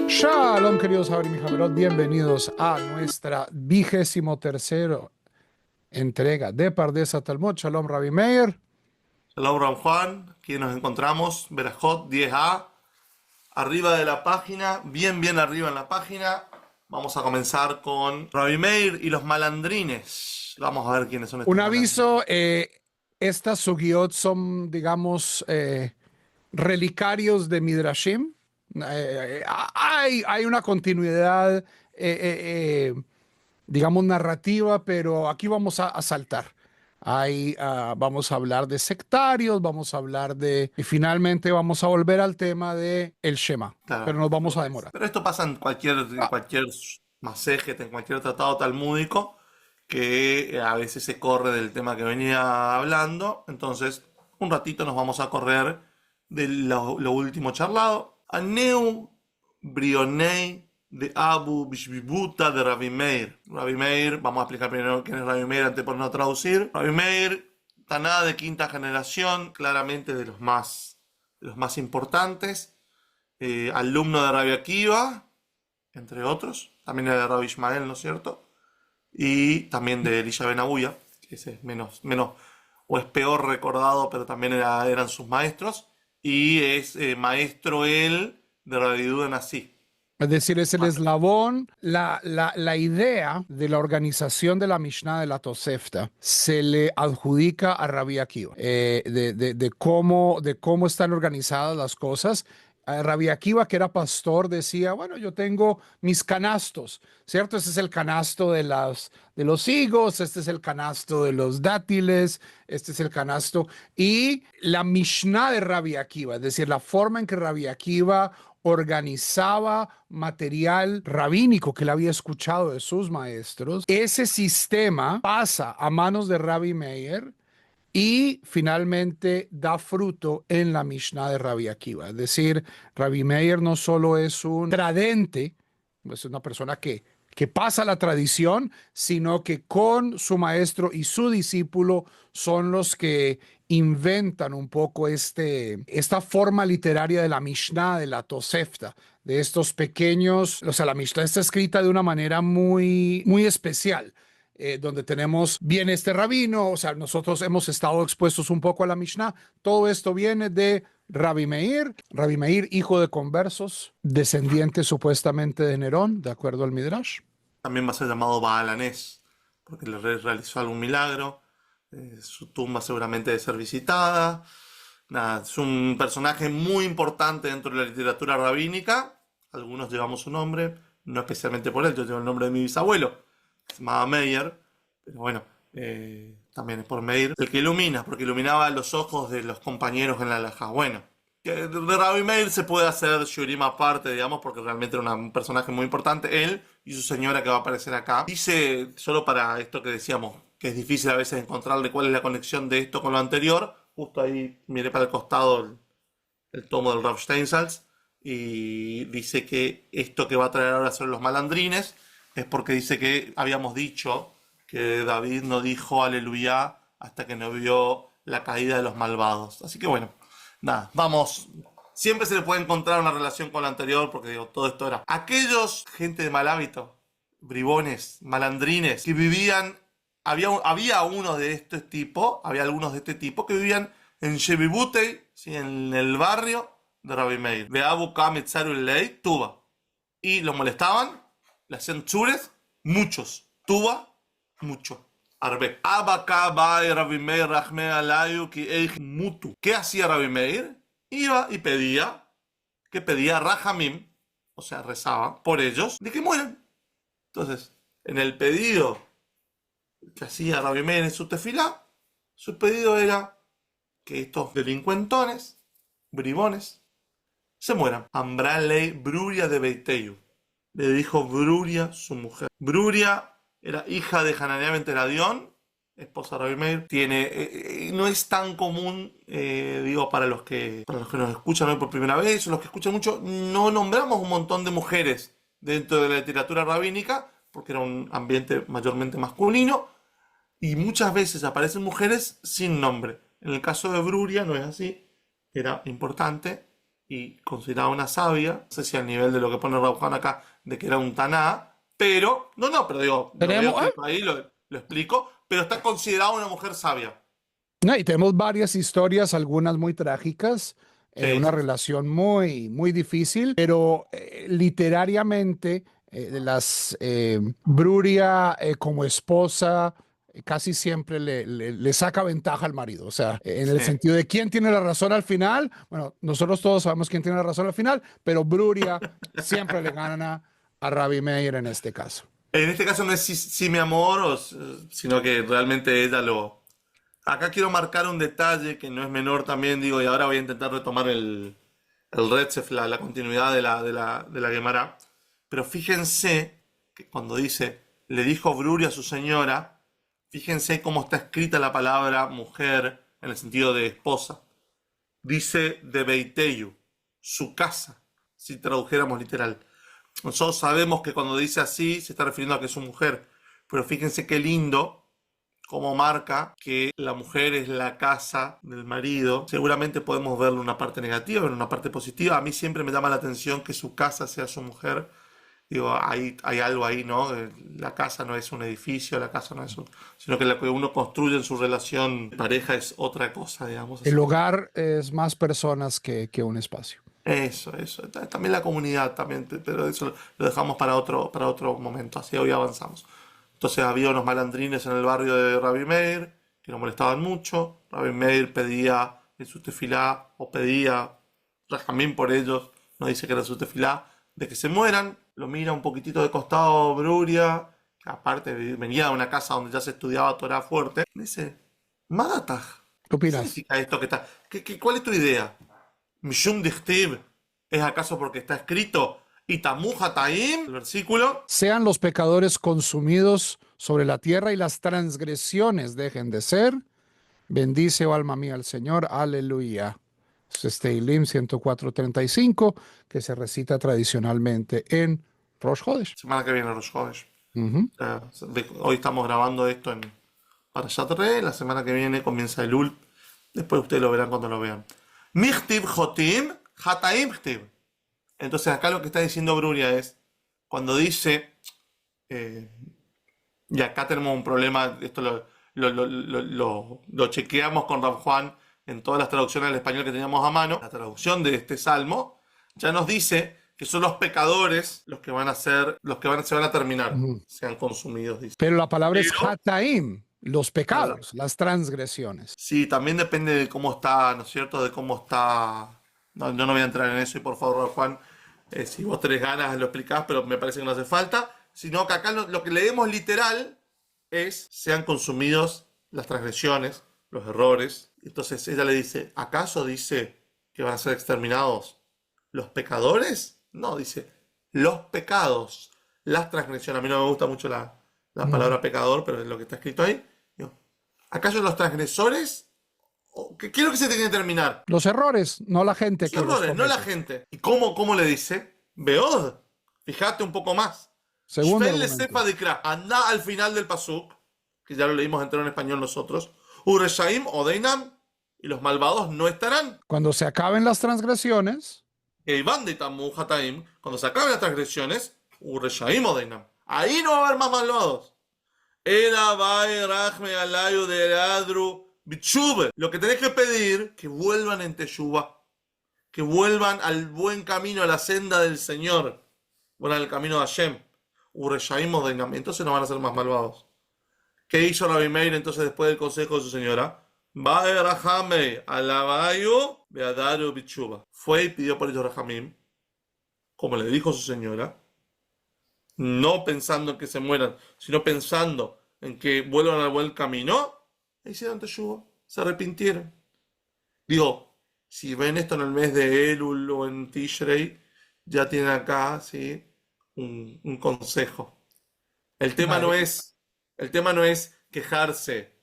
Shalom, queridos Jabrim y Javerot, bienvenidos a nuestra 23ª entrega de Pardes Talmud. Shalom, Rabbi Meir. Shalom, Ram Juan. Aquí nos encontramos, Berajot 10a, arriba de la página, bien arriba en la página. Vamos a comenzar con Rabbi Meir y los malandrines. Vamos a ver quiénes son estos Un malandrines. aviso, estas sugiot son, digamos, relicarios de Midrashim. Hay una continuidad, digamos, narrativa, pero aquí vamos a saltar. Vamos a hablar de sectarios, vamos a hablar y finalmente vamos a volver al tema de el Shema, Claro, pero nos vamos a demorar. pero esto pasa en cualquier masejet, en cualquier tratado talmúdico, que a veces se corre del tema que venía hablando. Entonces, un ratito nos vamos a correr de lo último charlado. Aneu Brionei de Abu Bishbibuta de Rabbi Meir. Rabbi Meir, vamos a explicar primero quién es Rabbi Meir antes por no traducir. Rabbi Meir, Taná de quinta generación, claramente de los más importantes. Alumno de Rabbi Akiva, entre otros. También era de Rabbi Ishmael, ¿no es cierto? Y también de Elisha Ben Abuya, que ese es menos o es peor recordado, pero también eran sus maestros. Y es maestro él de Rabbi Yehuda Nasi. Es decir, es el eslabón, la idea de la organización de la Mishnah de la Tosefta se le adjudica a Rabbi Akiva, de cómo están organizadas las cosas. Rabbi Akiva, que era pastor, decía, bueno, yo tengo mis canastos, ¿cierto? Este es el canasto de los higos, este es el canasto de los dátiles, este es el canasto. Y la Mishnah de Rabbi Akiva, es decir, la forma en que Rabbi Akiva organizaba material rabínico que él había escuchado de sus maestros. Ese sistema pasa a manos de Rabbi Meir y finalmente da fruto en la Mishnah de Rabbi Akiva. Es decir, Rabbi Meir no solo es un tradente, es una persona que pasa la tradición, sino que con su maestro y su discípulo son los que inventan un poco esta forma literaria de la Mishnah, de la Tosefta, de estos pequeños, o sea, la Mishnah está escrita de una manera muy especial. Donde tenemos bien este rabino, o sea, nosotros hemos estado expuestos un poco a la Mishnah. Todo esto viene de Rabbi Meir, hijo de conversos, descendiente supuestamente de Nerón, de acuerdo al Midrash. También va a ser llamado Baalanés, porque le realizó algún milagro. Su tumba seguramente debe ser visitada. Nada, es un personaje muy importante dentro de la literatura rabínica. Algunos llevamos su nombre, no especialmente por él, yo llevo el nombre de mi bisabuelo, que se llamaba Meir, pero bueno, también es por Meir, el que ilumina, porque iluminaba los ojos de los compañeros en la halajá. Bueno, que de Rabbi Meir se puede hacer shurim aparte, digamos, porque realmente era un personaje muy importante, él y su señora que va a aparecer acá. Dice, solo para esto que decíamos, que es difícil a veces encontrarle cuál es la conexión de esto con lo anterior, justo ahí miré para el costado el tomo del Rav Steinsaltz, y dice que esto que va a traer ahora sobre los malandrines es porque dice que habíamos dicho que David no dijo aleluya hasta que no vio la caída de los malvados. Así que bueno, nada, vamos. Siempre se le puede encontrar una relación con lo anterior, porque digo, todo esto era aquellos, gente de mal hábito, bribones, malandrines, que vivían, había uno de este tipo, había algunos de este tipo que vivían en Shebibutei, ¿sí? En el barrio de Rabbi Meir, de Abu Kamitzaru Ley, Tuba. Y los molestaban, le hacían chures, muchos. Tuba, mucho. Arbe. Rabbi Meir Rahme Alayu ki eich mutu. ¿Qué hacía Rabbi Meir? Iba y pedía Rahamim, o sea, rezaba por ellos, de que mueran. Entonces, en el pedido que hacía Rabbi Meir en su tefilá, su pedido era que estos delincuentones, bribones, se mueran. Ambralei Bruria de Beiteyu. Le dijo Bruria, su mujer. Bruria era hija de Hananiah ben Teradión, esposa de Rabbi Meir. No es tan común, digo, para los que nos escuchan hoy por primera vez, o los que escuchan mucho, no nombramos un montón de mujeres dentro de la literatura rabínica, porque era un ambiente mayormente masculino, y muchas veces aparecen mujeres sin nombre. En el caso de Bruria no es así. era importante y considerada una sabia. No sé si al nivel de lo que pone Rav Juan acá, de que era un taná, pero, pero digo, lo veo Tenemos, escrito ahí, lo explico, pero está considerada una mujer sabia. no, y tenemos varias historias, algunas muy trágicas, Sí, una sí, sí. relación muy, muy difícil, pero literariamente Bruria como esposa casi siempre le saca ventaja al marido, o sea, en el Sí. sentido de quién tiene la razón al final. Bueno, nosotros todos sabemos quién tiene la razón al final, pero Bruria siempre le gana a Rabbi Meir en este caso. En este caso no es sí, mi amor, sino que realmente ella lo... Acá quiero marcar un detalle que no es menor también, digo, y ahora voy a intentar retomar el Retsef, la continuidad de la Gemara. Pero fíjense que cuando dice, le dijo Bruri a su señora, fíjense cómo está escrita la palabra mujer en el sentido de esposa. Dice de Beiteyu, su casa, si tradujéramos literal. Nosotros sabemos que cuando dice así se está refiriendo a que es su mujer, pero fíjense qué lindo como marca que la mujer es la casa del marido. Seguramente podemos verlo en una parte negativa, pero en una parte positiva. A mí siempre me llama la atención que su casa sea su mujer. Digo, hay algo ahí, ¿no? La casa no es un edificio, la casa no es un... sino que lo que uno construye en su relación de pareja es otra cosa, digamos. El Así que hogar es más personas que un espacio. eso. También la comunidad, también, pero eso lo dejamos para otro momento. Así hoy avanzamos. Entonces había unos malandrines en el barrio de Rabbi Meir que lo molestaban mucho. Rabbi Meir pedía en su tefilá, o pedía Rajamín por ellos, no dice que era su tefilá, de que se mueran. Lo mira un poquitito de costado Bruria, que aparte venía de una casa donde ya se estudiaba Torah fuerte. Dice, Madataj, ¿Qué ¿qué opinas? significa esto que está? ¿Cuál es tu idea? Mishum Dichtiv, ¿es acaso porque está escrito? Y Tamu Hataim, el versículo. Sean los pecadores consumidos sobre la tierra y las transgresiones dejen de ser. Bendice, oh alma mía, al Señor. Aleluya. Es Teilim 104:35, que se recita tradicionalmente en Rosh Hodesh. Semana que viene, los jóvenes. Ujú. Hoy estamos grabando esto en Parashat Re. La semana que viene comienza el Ul. Después ustedes lo verán cuando lo vean. Michtib Jotim, Hataim Chtib. Entonces acá lo que está diciendo Bruria es, cuando dice, eh, y acá tenemos un problema, esto lo chequeamos con Rav Juan en todas las traducciones al español que teníamos a mano. La traducción de este salmo ya nos dice que son los pecadores los que van a ser, se van a terminar, Ujú. sean consumidos, dice. Pero la palabra es Pero, hataim, los ¿verdad? pecados, las transgresiones. Sí, también depende de cómo está, ¿no es cierto? De cómo está. No, yo no voy a entrar en eso y por favor, Juan, si vos tenés ganas lo explicás, pero me parece que no hace falta. Sino que acá lo que leemos literal es sean consumidos las transgresiones, los errores. Entonces ella le dice, ¿acaso dice que van a ser exterminados los pecadores? No, dice los pecados, las transgresiones. A mí no me gusta mucho la Ujú. palabra pecador, pero es lo que está escrito ahí. Digo, ¿acaso los transgresores? ¿Qué es lo que se tiene que terminar? Los errores, no la gente Los que los errores, no la comete. gente. ¿Y cómo le dice? Beod, fíjate un poco más. Segundo Shvel le argumento. sepa de Kra, anda al final del pasuk, que ya lo leímos entero en español nosotros. Ureshaim Odeinam, y los malvados no estarán. Cuando se acaben las transgresiones, Eivan de Tamu Hataim, cuando se acaben las transgresiones, Ureshaim Odeinam. Ahí no va a haber más malvados. Era Bai Rachme Alayu de Adru Bichube. Lo que tenés que pedir, que vuelvan en Teshuvah, que vuelvan al buen camino, a la senda del Señor, vuelvan al camino de Hashem. Ureshaim Odeinam. Entonces no van a ser más malvados. ¿Qué hizo Rabbi Meir entonces después del consejo de su señora? Bai Rachame Alabayu Beadaru Bichuba. Fue y pidió por ellos Rahamim, como le dijo su señora, no pensando en que se mueran, sino pensando en que vuelvan al buen camino, e hicieron teshuva, se arrepintieron. Digo, si ven esto en el mes de Elul o en Tishrei, ya tienen acá, ¿sí? un consejo. El tema no vale, es, el tema no es quejarse,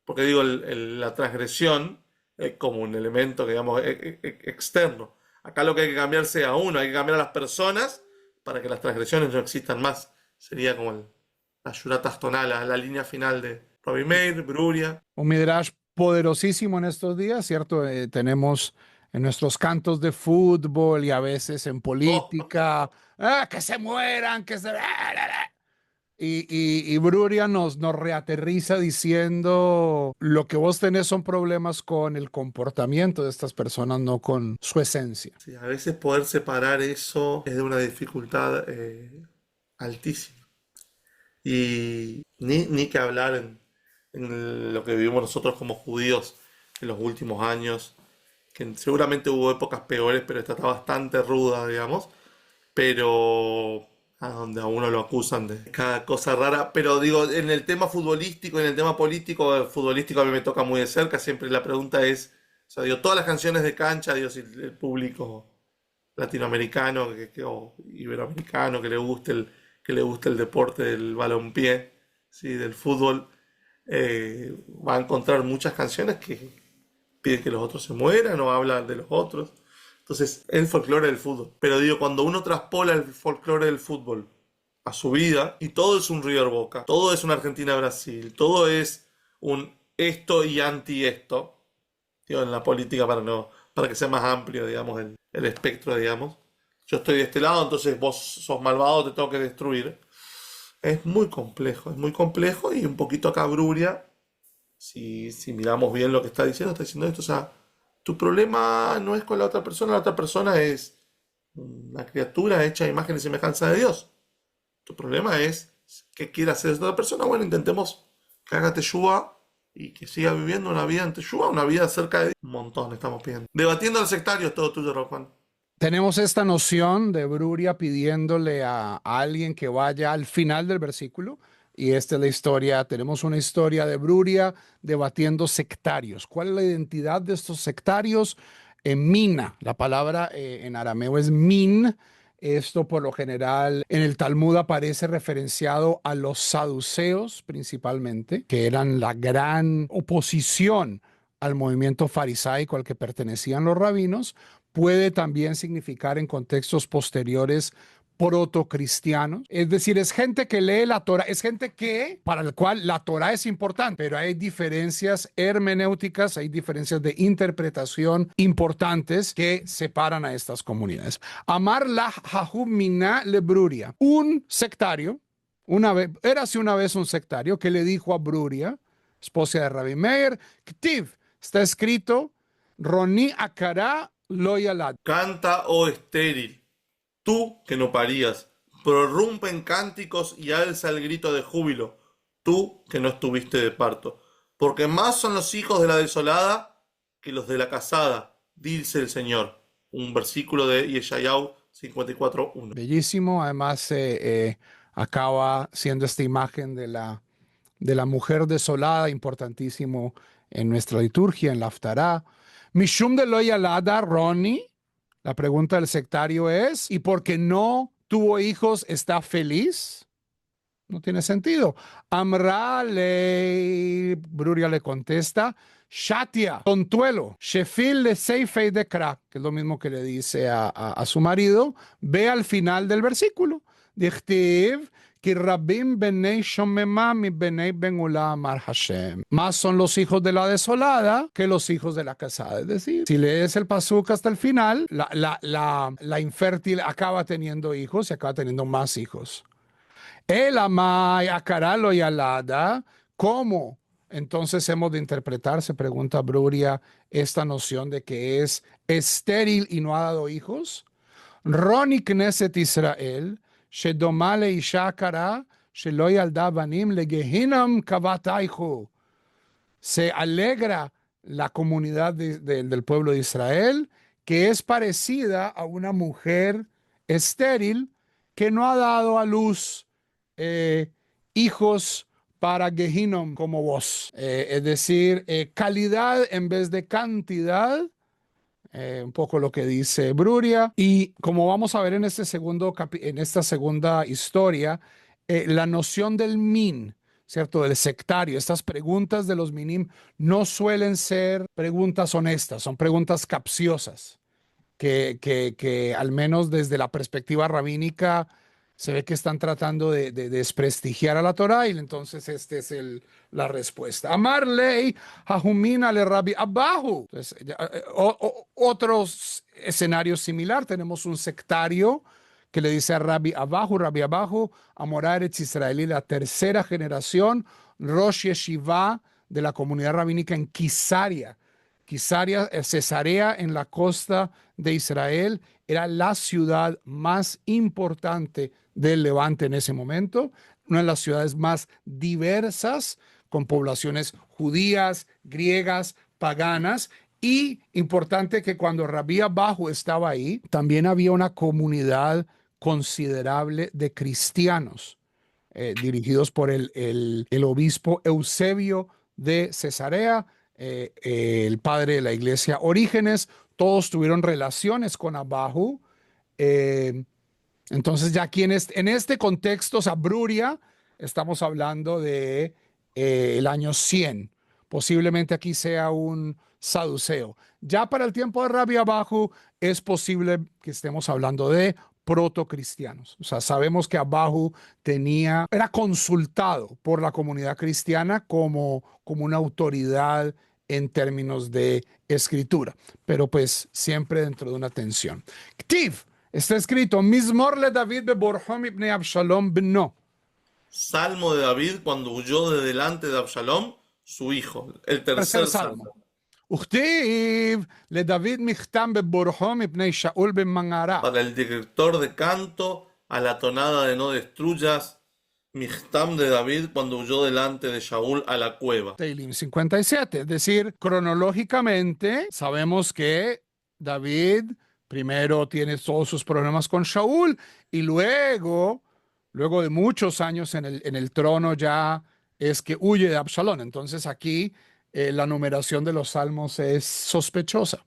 porque digo, la transgresión es como un elemento, digamos, externo. Acá lo que hay que cambiarse a uno, hay que cambiar a las personas para que las transgresiones no existan más. Sería como la Shura tonal, la línea final de Rabbi Meir, Bruria. un midrash poderosísimo en estos días, ¿cierto? Tenemos en nuestros cantos de fútbol y a veces en Oh, política, que se mueran, que se... Y Bruria nos reaterriza diciendo, lo que vos tenés son problemas con el comportamiento de estas personas, no con su esencia. sí, a veces poder separar eso es de una dificultad altísima. Y ni que hablar en lo que vivimos nosotros como judíos en los últimos años, que seguramente hubo épocas peores, pero esta está bastante ruda, digamos, pero a donde a uno lo acusan de cada cosa rara. Pero digo, en el tema futbolístico, en el tema político, el futbolístico a mí me toca muy de cerca, siempre la pregunta es, o sea, digo, todas las canciones de cancha, digo, si el público latinoamericano o iberoamericano que le guste el deporte del balompié, ¿sí? Del fútbol, va a encontrar muchas canciones que piden que los otros se mueran o hablan de los otros. Entonces, el folclore del fútbol. Pero digo, cuando uno traspola el folclore del fútbol a su vida, y todo es un River Boca, todo es un Argentina-Brasil, todo es un esto y anti esto, digo, en la política para que sea más amplio, digamos, el espectro, digamos. Yo estoy de este lado, entonces vos sos malvado, te tengo que destruir. Es muy complejo y un poquito acá Bruria, si miramos bien lo que está diciendo esto, o sea, tu problema no es con la otra persona es una criatura hecha a imagen y semejanza de Dios. Tu problema es qué quiere hacer esta otra persona. Bueno, intentemos que haga teshuva y que siga viviendo una vida en teshuva, una vida cerca de Dios. Un montón estamos pidiendo. Debatiendo al sectario es todo tuyo, Juan. Tenemos esta noción de Bruria pidiéndole a alguien que vaya al final del versículo, y esta es la historia. Tenemos una historia de Bruria debatiendo sectarios. ¿Cuál es la identidad de estos sectarios? Mina, la palabra en arameo es min. Esto por lo general en el Talmud aparece referenciado a los saduceos principalmente, que eran la gran oposición al movimiento farisaico al que pertenecían los rabinos. Puede también significar en contextos posteriores protocristianos, es decir, es gente que lee la Torah, es gente que para el cual la Torah es importante, pero hay diferencias hermenéuticas, hay diferencias de interpretación importantes que separan a estas comunidades. Amar la Jahub Mina Lebruria, un sectario, érase una vez un sectario que le dijo a Bruria, esposa de Rabbi Meir, Ktiv, está escrito, Roni Akara Loyalad. Canta, oh estéril, tú que no parías, prorrumpe en cánticos y alza el grito de júbilo, tú que no estuviste de parto, porque más son los hijos de la desolada que los de la casada, dice el Señor. Un versículo de Yeshayahu 54:1. Bellísimo, además acaba siendo esta imagen de la mujer desolada, importantísimo en nuestra liturgia, en la Haftará. Mishum de Loyalada Roni, la pregunta del sectario es, ¿y porque no tuvo hijos está feliz? No tiene sentido. Amrale, Bruria le contesta, Shatia, Contuelo, Shefil de Seifei de Kra, que es lo mismo que le dice a su marido, ve al final del versículo. Dichtiv, que Rabim benei shomema mi benei ben Amar Hashem. Más son los hijos de la desolada que los hijos de la casada. Es decir, si lees el pasuk hasta el final, la infértil acaba teniendo hijos y acaba teniendo más hijos. El amai acaralo y alada, ¿cómo? Entonces hemos de interpretar, se pregunta Bruria, esta noción de que es estéril y no ha dado hijos. Roni Knesset Israel, Shedomale Isha Kara, Shelo Yalda Banim Legehinam Kavataihu. Se alegra la comunidad del pueblo de Israel, que es parecida a una mujer estéril que no ha dado a luz hijos para Gehinom como vos. Es decir, calidad en vez de cantidad, un poco lo que dice Bruria. Y como vamos a ver en, en esta segunda historia, la noción del min, ¿cierto? Del sectario. Estas preguntas de los minim no suelen ser preguntas honestas, son preguntas capciosas, que al menos desde la perspectiva rabínica se ve que están tratando de desprestigiar a la Torah, y entonces este es la respuesta. Amar ley hajumina le Rabbi Abahu. Entonces, otros escenarios similar. Tenemos un sectario que le dice a Rabbi Abahu, Amorá Eretz Israelí, la tercera generación, Rosh Yeshiva de la comunidad rabínica en Quisaria. Quisaria, Cesarea, en la costa de Israel, era la ciudad más importante del Levante en ese momento, una de las ciudades más diversas, con poblaciones judías, griegas, paganas, y importante que cuando Rabbi Abahu estaba ahí, también había una comunidad considerable de cristianos, dirigidos por el obispo Eusebio de Cesarea, el padre de la iglesia Orígenes. Todos tuvieron relaciones con Abahu. Entonces ya aquí en este contexto, o sea, Bruria, estamos hablando de el año 100. Posiblemente aquí sea un saduceo. Ya para el tiempo de Rabbi Abahu es posible que estemos hablando de protocristianos. O sea, sabemos que Abahu era consultado por la comunidad cristiana como una autoridad en términos de escritura, pero pues siempre dentro de una tensión. Ktiv, está escrito, Mizmor le David beborhom ibnei Abshalom bno. Salmo de David cuando huyó de delante de Absalom, su hijo. El Tercer tercer salmo. salmo. וכתיב לדוד מכתם בבורחו מפני שאול בן מנערה. Para el director de canto, a la tonada de no destruyas, Michtam de David cuando huyó delante de Shaul a la cueva. Teilim 57, es decir, cronológicamente sabemos que David primero tiene todos sus problemas con Shaul y luego de muchos años en el trono ya es que huye de Absalón. Entonces aquí la numeración de los salmos es sospechosa.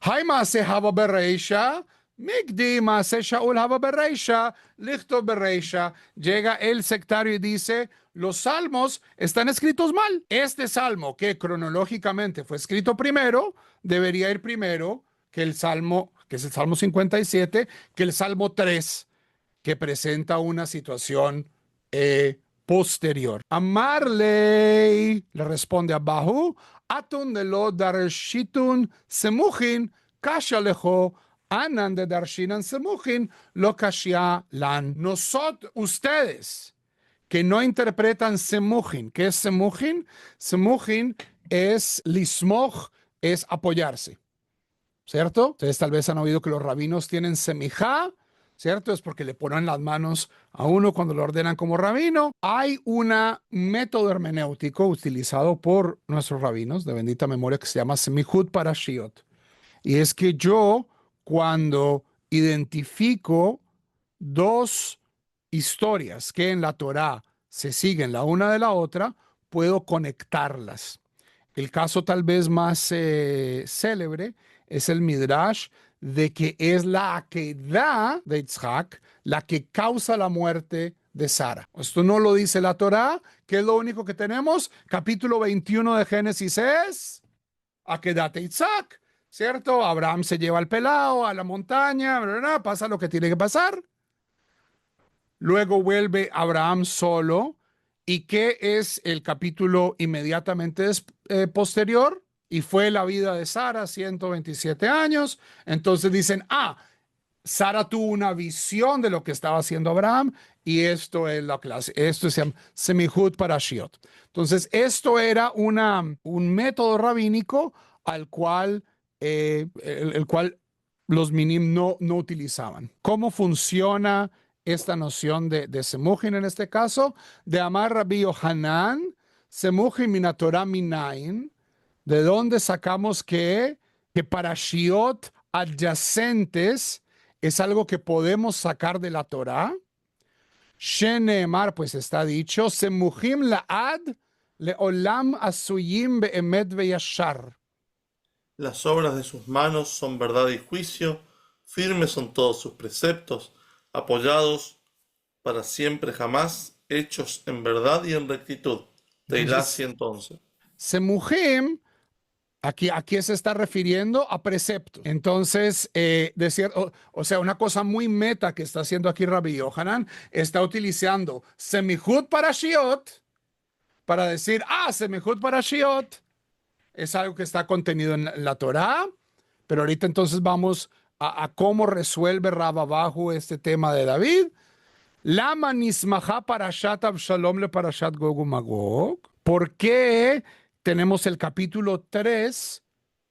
Haimase hava bereisha, migdi mase Shaul hava bereisha, lichto bereisha. Llega el sectario y dice, los salmos están escritos mal. Este salmo, que cronológicamente fue escrito primero, debería ir primero que el salmo, que es el Salmo 57, que el Salmo 3, que presenta una situación posterior. Amarley, le responde Abahu, atun de lo darshitun semuchin, kasha lejo, anan de darshinan semuchin, lo kashia lan. Nosotros, ustedes, que no interpretan semuchin. ¿Qué es semuchin? Semuchin es lismoch, es apoyarse, ¿cierto? Ustedes tal vez han oído que los rabinos tienen semijá, ¿cierto? Es porque le ponen las manos a uno cuando lo ordenan como rabino. Hay un método hermenéutico utilizado por nuestros rabinos de bendita memoria que se llama semihut parashiot. Y es que yo, cuando identifico dos historias que en la Torá se siguen la una de la otra, puedo conectarlas. El caso tal vez más célebre es el Midrash de que es la Akedah de Yitzhak la que causa la muerte de Sara. Esto no lo dice la Torá, que es lo único que tenemos. Capítulo 21 de Génesis es Akedah de Yitzhak, ¿cierto? Abraham se lleva al pelao a la montaña, ¿verdad? Pasa lo que tiene que pasar. Luego vuelve Abraham solo. ¿Y qué es el capítulo inmediatamente posterior? Y fue la vida de Sara, 127 años. Entonces dicen, Sara tuvo una visión de lo que estaba haciendo Abraham y esto es la clase, esto se llama Semihut Parashiot. Entonces esto era un método rabínico al cual, el cual los minim no utilizaban. ¿Cómo funciona esta noción de Semuhin en este caso? De Amar Rabbi Yohanan, Semuhin minatorah minayin. ¿De dónde sacamos que parashiot adyacentes es algo que podemos sacar de la Torá? Sheneemar, pues está dicho, Semuhim la'ad leolam asuyim be'emet ve'yashar. Las obras de sus manos son verdad y juicio, firmes son todos sus preceptos, apoyados para siempre jamás, hechos en verdad y en rectitud. Teilá 111. Semuhim, aquí se está refiriendo a preceptos. Entonces, o sea, una cosa muy meta que está haciendo aquí Rabbi Yohanan, está utilizando Semihut Parashiot para decir, Semejut Parashiot, es algo que está contenido en la Torá, pero ahorita entonces vamos a cómo resuelve Rab abajo este tema de David. Lama nismaha parashat Abshalom le parashat Gog uMagog. ¿Por qué tenemos el capítulo 3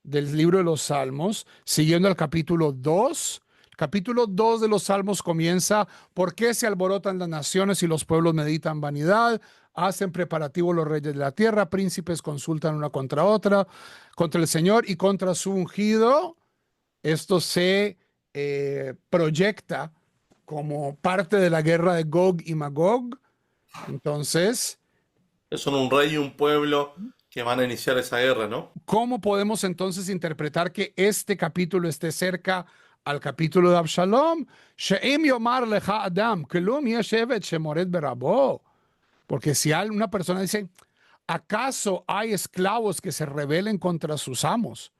del libro de los Salmos siguiendo el capítulo 2? El capítulo 2 de los Salmos comienza: ¿por qué se alborotan las naciones y los pueblos meditan vanidad? Hacen preparativos los reyes de la tierra, príncipes consultan una contra otra, contra el Señor y contra su ungido. Esto se proyecta como parte de la guerra de Gog y Magog. Entonces, son un rey y un pueblo que van a iniciar esa guerra, ¿no? ¿cómo podemos entonces interpretar que este capítulo esté cerca al capítulo de Absalom? She'im yomar lecha adam, kelum yeshevet shemoret berabo. Porque si una persona dice, ¿acaso hay esclavos que se rebelen contra sus amos?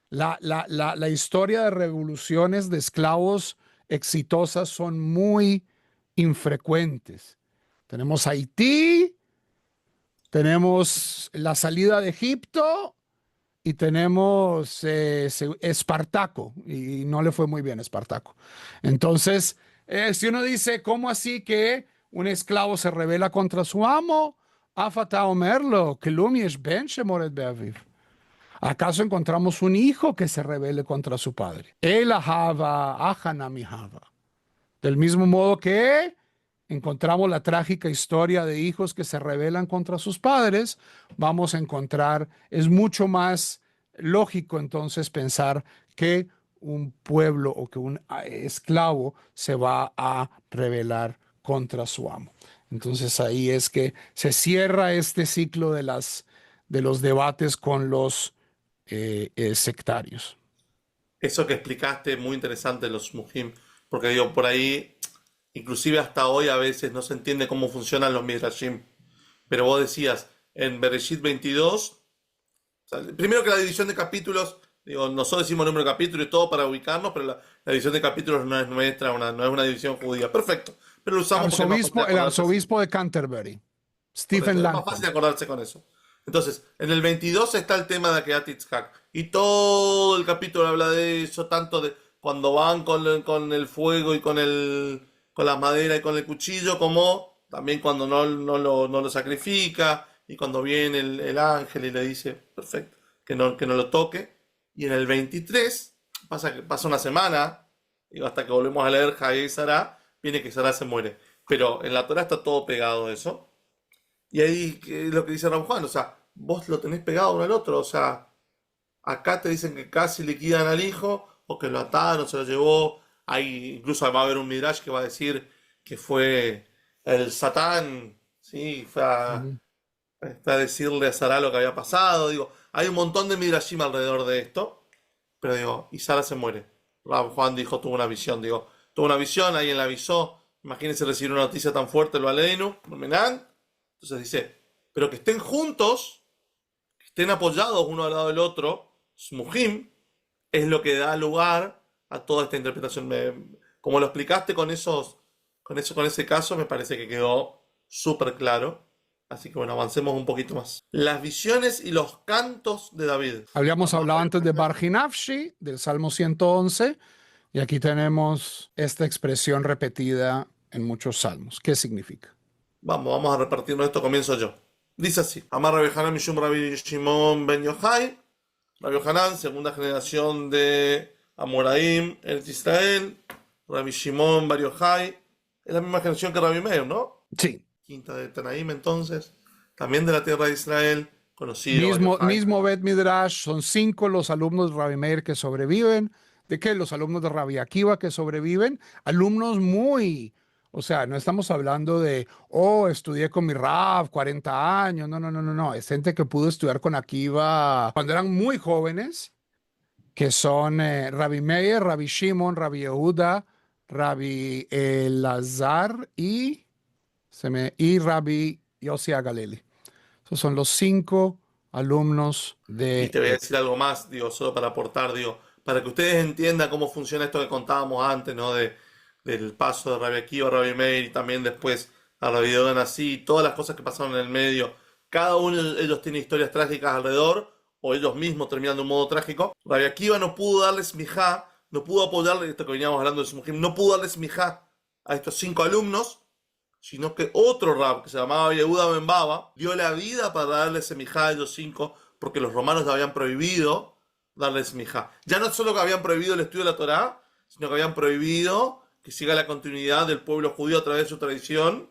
La historia de revoluciones de esclavos exitosas son muy infrecuentes. Tenemos Haití, tenemos la salida de Egipto y tenemos Espartaco, y no le fue muy bien a Espartaco. Entonces, si uno dice, ¿cómo así que un esclavo se rebela contra su amo? Afata omerlo, kelum yesh ben shemoret be'aviv. ¿Acaso encontramos un hijo que se rebele contra su padre? El ahava, ahanami hava. Del mismo modo que encontramos la trágica historia de hijos que se rebelan contra sus padres, vamos a encontrar, es mucho más lógico entonces pensar que un pueblo o que un esclavo se va a rebelar contra su amo. Entonces ahí es que se cierra este ciclo de los debates con los sectarios. Eso que explicaste, muy interesante los Mujim, porque digo, por ahí, inclusive hasta hoy a veces no se entiende cómo funcionan los Midrashim. Pero vos decías, en Bereshit 22, o sea, primero que la división de capítulos, digo, nosotros decimos número de capítulos y todo para ubicarnos, pero la división de capítulos no es nuestra, no es una división judía. Perfecto. Pero lo usamos porque es más fácil El acordarse. arzobispo de Canterbury, Por eso, Stephen es más Langton. fácil acordarse con eso. Entonces, en el 22 está el tema de Akedat Yitzhak. Y todo el capítulo habla de eso, tanto de cuando van con el fuego y con la madera y con el cuchillo, como también cuando no lo sacrifica, y cuando viene el ángel y le dice, perfecto, que no lo toque. Y en el 23, pasa una semana, y hasta que volvemos a leer Haggai y Sará, viene que Sará se muere. Pero en la Torah está todo pegado eso. Y ahí es lo que dice Ram Juan, o sea, vos lo tenés pegado uno al otro, o sea, acá te dicen que casi liquidan al hijo, o que lo ataron, se lo llevó, ahí incluso va a haber un Midrash que va a decir que fue el Satán, sí, fue a decirle a Sarah lo que había pasado, digo, hay un montón de Midrashim alrededor de esto, pero digo, y Sarah se muere. Ram Juan dijo, tuvo una visión, alguien le avisó, imagínense recibir una noticia tan fuerte, lo aleinu, ¿menán? Entonces dice, pero que estén juntos, que estén apoyados uno al lado del otro, Smujim, es lo que da lugar a toda esta interpretación. Como lo explicaste con ese caso, me parece que quedó súper claro. Así que bueno, avancemos un poquito más. Las visiones y los cantos de David. Habíamos hablado antes de Barjinafshi, del Salmo 111, y aquí tenemos esta expresión repetida en muchos salmos. ¿Qué significa? Vamos a repartirnos esto, comienzo yo. Dice así: Amar Rabbi Hanan Mishum Rabbi Shimon Ben Yochai. Rabbi Hanan, segunda generación de Amoraim, Eretz Israel. Rabbi Shimon Bar Yochai. Es la misma generación que Rabbi Meir, ¿no? Sí. Quinta de Tanaim, entonces. También de la tierra de Israel, conocido. Mismo Bet Midrash, son 5 los alumnos de Rabbi Meir que sobreviven. ¿De qué? Los alumnos de Rabbi Akiva que sobreviven. Alumnos o sea, no estamos hablando de, estudié con mi Rav 40 años. No. Es gente que pudo estudiar con Akiva cuando eran muy jóvenes, que son Rabbi Meir, Rabbi Shimon, Rabbi Yehuda, Rabbi Elazar y Rabbi Yossi Agaleli. Esos son los 5 alumnos Y te voy a de... decir algo más, digo, solo para aportar, digo, para que ustedes entiendan cómo funciona esto que contábamos antes, ¿no? Del paso de Rabbi Akiva a Rabbi Meir y también después a Rabbi Yehuda Nasi, todas las cosas que pasaron en el medio cada uno de ellos tiene historias trágicas alrededor, o ellos mismos terminan de un modo trágico. Rabbi Akiva no pudo darles mijá, no pudo apoyarle, esto que veníamos hablando de su mujer, no pudo darles mijá a estos 5 alumnos, sino que otro rab, que se llamaba Yehuda ben Baba, dio la vida para darles mijá a ellos 5, porque los romanos le habían prohibido darles mijá. Ya no solo que habían prohibido el estudio de la Torá, sino que habían prohibido que siga la continuidad del pueblo judío a través de su tradición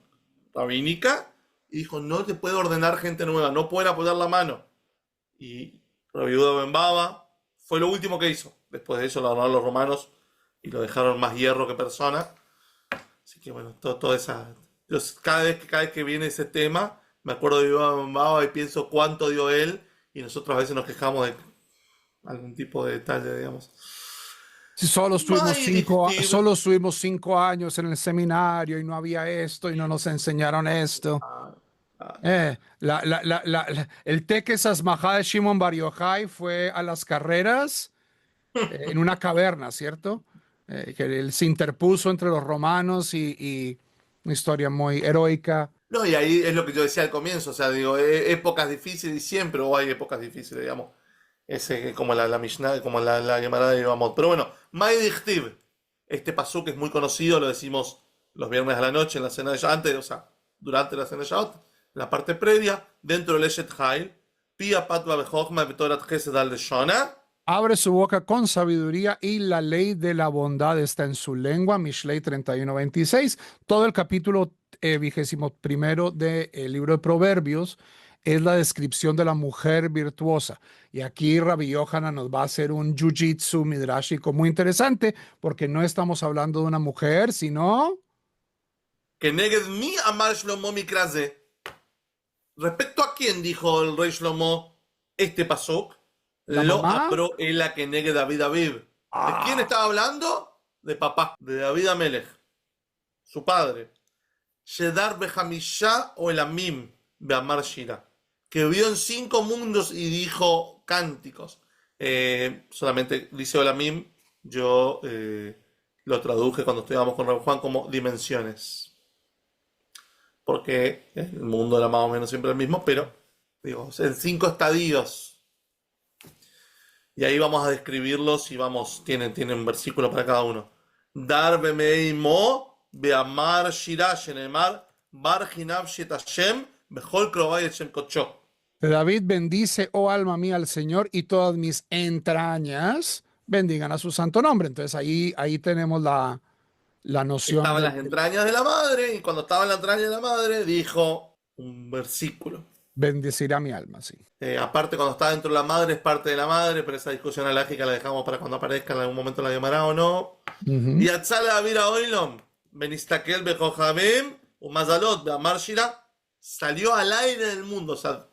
rabínica, y dijo, no te puede ordenar gente nueva, no pueden apoyar la mano. Y Rabbi Yehuda ben Baba fue lo último que hizo. Después de eso lo agarraron los romanos y lo dejaron más hierro que persona. Así que bueno, toda esa... cada vez que viene ese tema, me acuerdo de Yehuda ben Baba y pienso cuánto dio él, y nosotros a veces nos quejamos de algún tipo de detalle, digamos. Si solo estuvimos 5 años en el seminario y no había esto y no nos enseñaron esto. El Teques Asmajá de Shimon Bar Yochai fue a las carreras en una caverna, ¿cierto? Que él se interpuso entre los romanos y una historia muy heroica. No, y ahí es lo que yo decía al comienzo, o sea, digo, épocas difíciles y siempre o hay épocas difíciles, digamos. Como la Mishnah, como la Gemara de Yevamot. Pero bueno, Mai Dichtiv, este pasuk es muy conocido, lo decimos los viernes a la noche en la cena de Shabbat, antes, o sea, durante la cena de Shabbat, en la parte previa, dentro del Eshet Hail, Pia Patva Bejochma Betorat Chesed al Shona. Abre su boca con sabiduría y la ley de la bondad está en su lengua. Mishlei 31:26. Todo el capítulo 21 del libro de Proverbios es la descripción de la mujer virtuosa. Y aquí Rabbi Yohanan nos va a hacer un jiu-jitsu midrashico muy interesante, porque no estamos hablando de una mujer, sino... Que Neged mi Amar Shlomo Mikraze. Respecto a quién dijo el rey Shlomo este pasuk, lo apro el la que negue David Aviv. ¿De quién estaba hablando? De papá, de David Amelech, su padre. Shedar Behamisha o el Amim Beamar Shira, que vio en 5 mundos y dijo cánticos. Solamente dice el Amim, yo lo traduje cuando estudiábamos con Rav Juan como dimensiones. Porque el mundo era más o menos siempre el mismo, pero digo, en 5 estadios. Y ahí vamos a describirlos y tienen un versículo para cada uno. Dar bemeimo beamar shira shenemar bar hinav shet Hashem bechol krovay Hashem kocho. David bendice, oh alma mía, al Señor, y todas mis entrañas bendigan a su santo nombre. Entonces ahí tenemos la noción. Estaba en las entrañas de la madre, y cuando estaba en la entraña de la madre dijo un versículo. Bendecirá mi alma, sí. Aparte, cuando está dentro de la madre, es parte de la madre, pero esa discusión alógica la dejamos para cuando aparezca en algún momento, la llamará o no. Y Atzala Avira Oilom, Benistakel Bejohabim, Umazalot, Beamar Shira, salió al aire del mundo, o sea,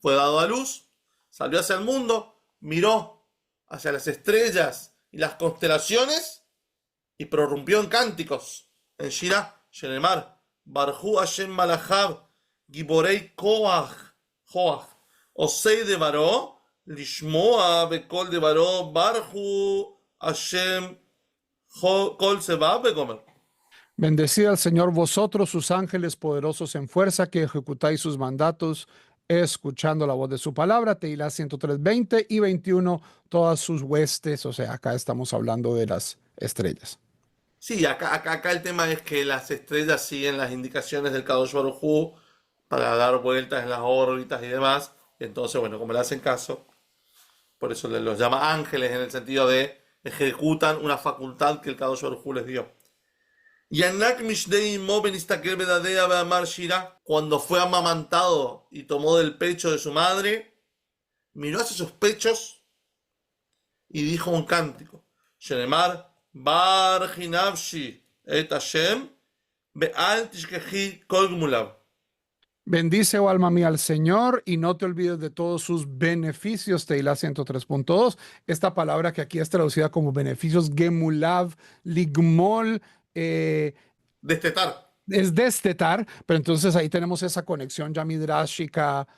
fue dado a luz, salió hacia el mundo, miró hacia las estrellas y las constelaciones y prorrumpió en cánticos. En Shira, Shenemar, Barhu Hashem Malachab, Giborei Koach, Osei de Baró, Lishmoa Bekol de Baró, Barhu Hashem Kol Seba Begomer. Bendecid al Señor vosotros, sus ángeles poderosos en fuerza, que ejecutáis sus mandatos, escuchando la voz de su palabra. Teilá 103, 20 y 21, todas sus huestes. O sea, acá estamos hablando de las estrellas. Sí, acá el tema es que las estrellas siguen las indicaciones del Kadosh Baruj Hu para dar vueltas en las órbitas y demás. Entonces, bueno, como le hacen caso, por eso los llama ángeles, en el sentido de ejecutan una facultad que el Kadosh Baruj Hu les dio. Yanak Mishdei Mo Benistakel Bedadea Beamar Shira, cuando fue amamantado y tomó del pecho de su madre, miró hacia sus pechos y dijo un cántico. Shenemar Bar Hinavshi Et Hashem Be'al Tishkehi Kol Gmulav. Bendice, oh alma mía, al Señor y no te olvides de todos sus beneficios. Teilá 103.2. Esta palabra que aquí es traducida como beneficios, Gemulav, Ligmol, destetar. Es destetar, pero entonces ahí tenemos esa conexión ya midrashica.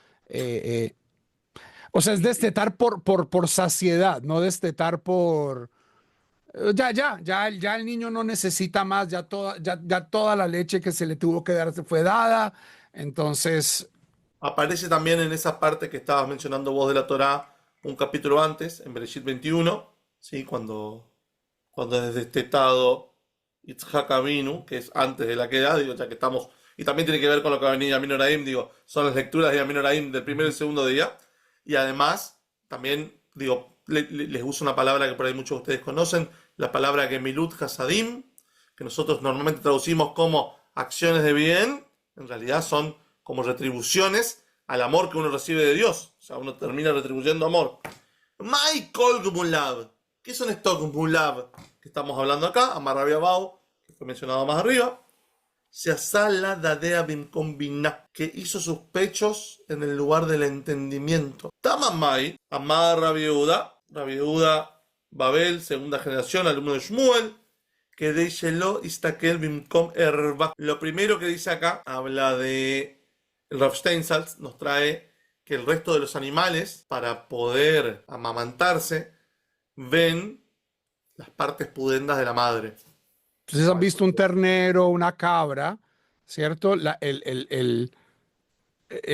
O sea, es destetar por saciedad, no destetar por... Ya el niño no necesita más, ya toda la leche que se le tuvo que dar se fue dada. Entonces, Aparece también en esa parte que estabas mencionando vos de la Torá, un capítulo antes, en Bereshit 21, ¿sí? Cuando es destetado Yitzhak Avinu, que es antes de la queda, digo, ya que estamos, y también tiene que ver con lo que va a venir Yamin Oraim, digo, son las lecturas de Yamin Oraim del primer y segundo día, y además, también, digo, les uso una palabra que por ahí muchos de ustedes conocen, la palabra Gemilut Hasadim, que nosotros normalmente traducimos como acciones de bien, en realidad son como retribuciones al amor que uno recibe de Dios. O sea, uno termina retribuyendo amor. Michael Gmulav. ¿Qué son estos Gmulav que estamos hablando acá? Amar Rabbi Abau, que fue mencionado más arriba. Se asala dadea bim combina, que hizo sus pechos en el lugar del entendimiento. Tamamai, Amar Rabbi Yehuda, Babel, segunda generación, alumno de Shmuel, que de Shelo Istakel Bimkom Erba. Lo primero que dice acá, habla de el Rav Steinsaltz, nos trae que el resto de los animales, para poder amamantarse, ven las partes pudendas de la madre. Ustedes han visto un ternero, una cabra, ¿cierto? El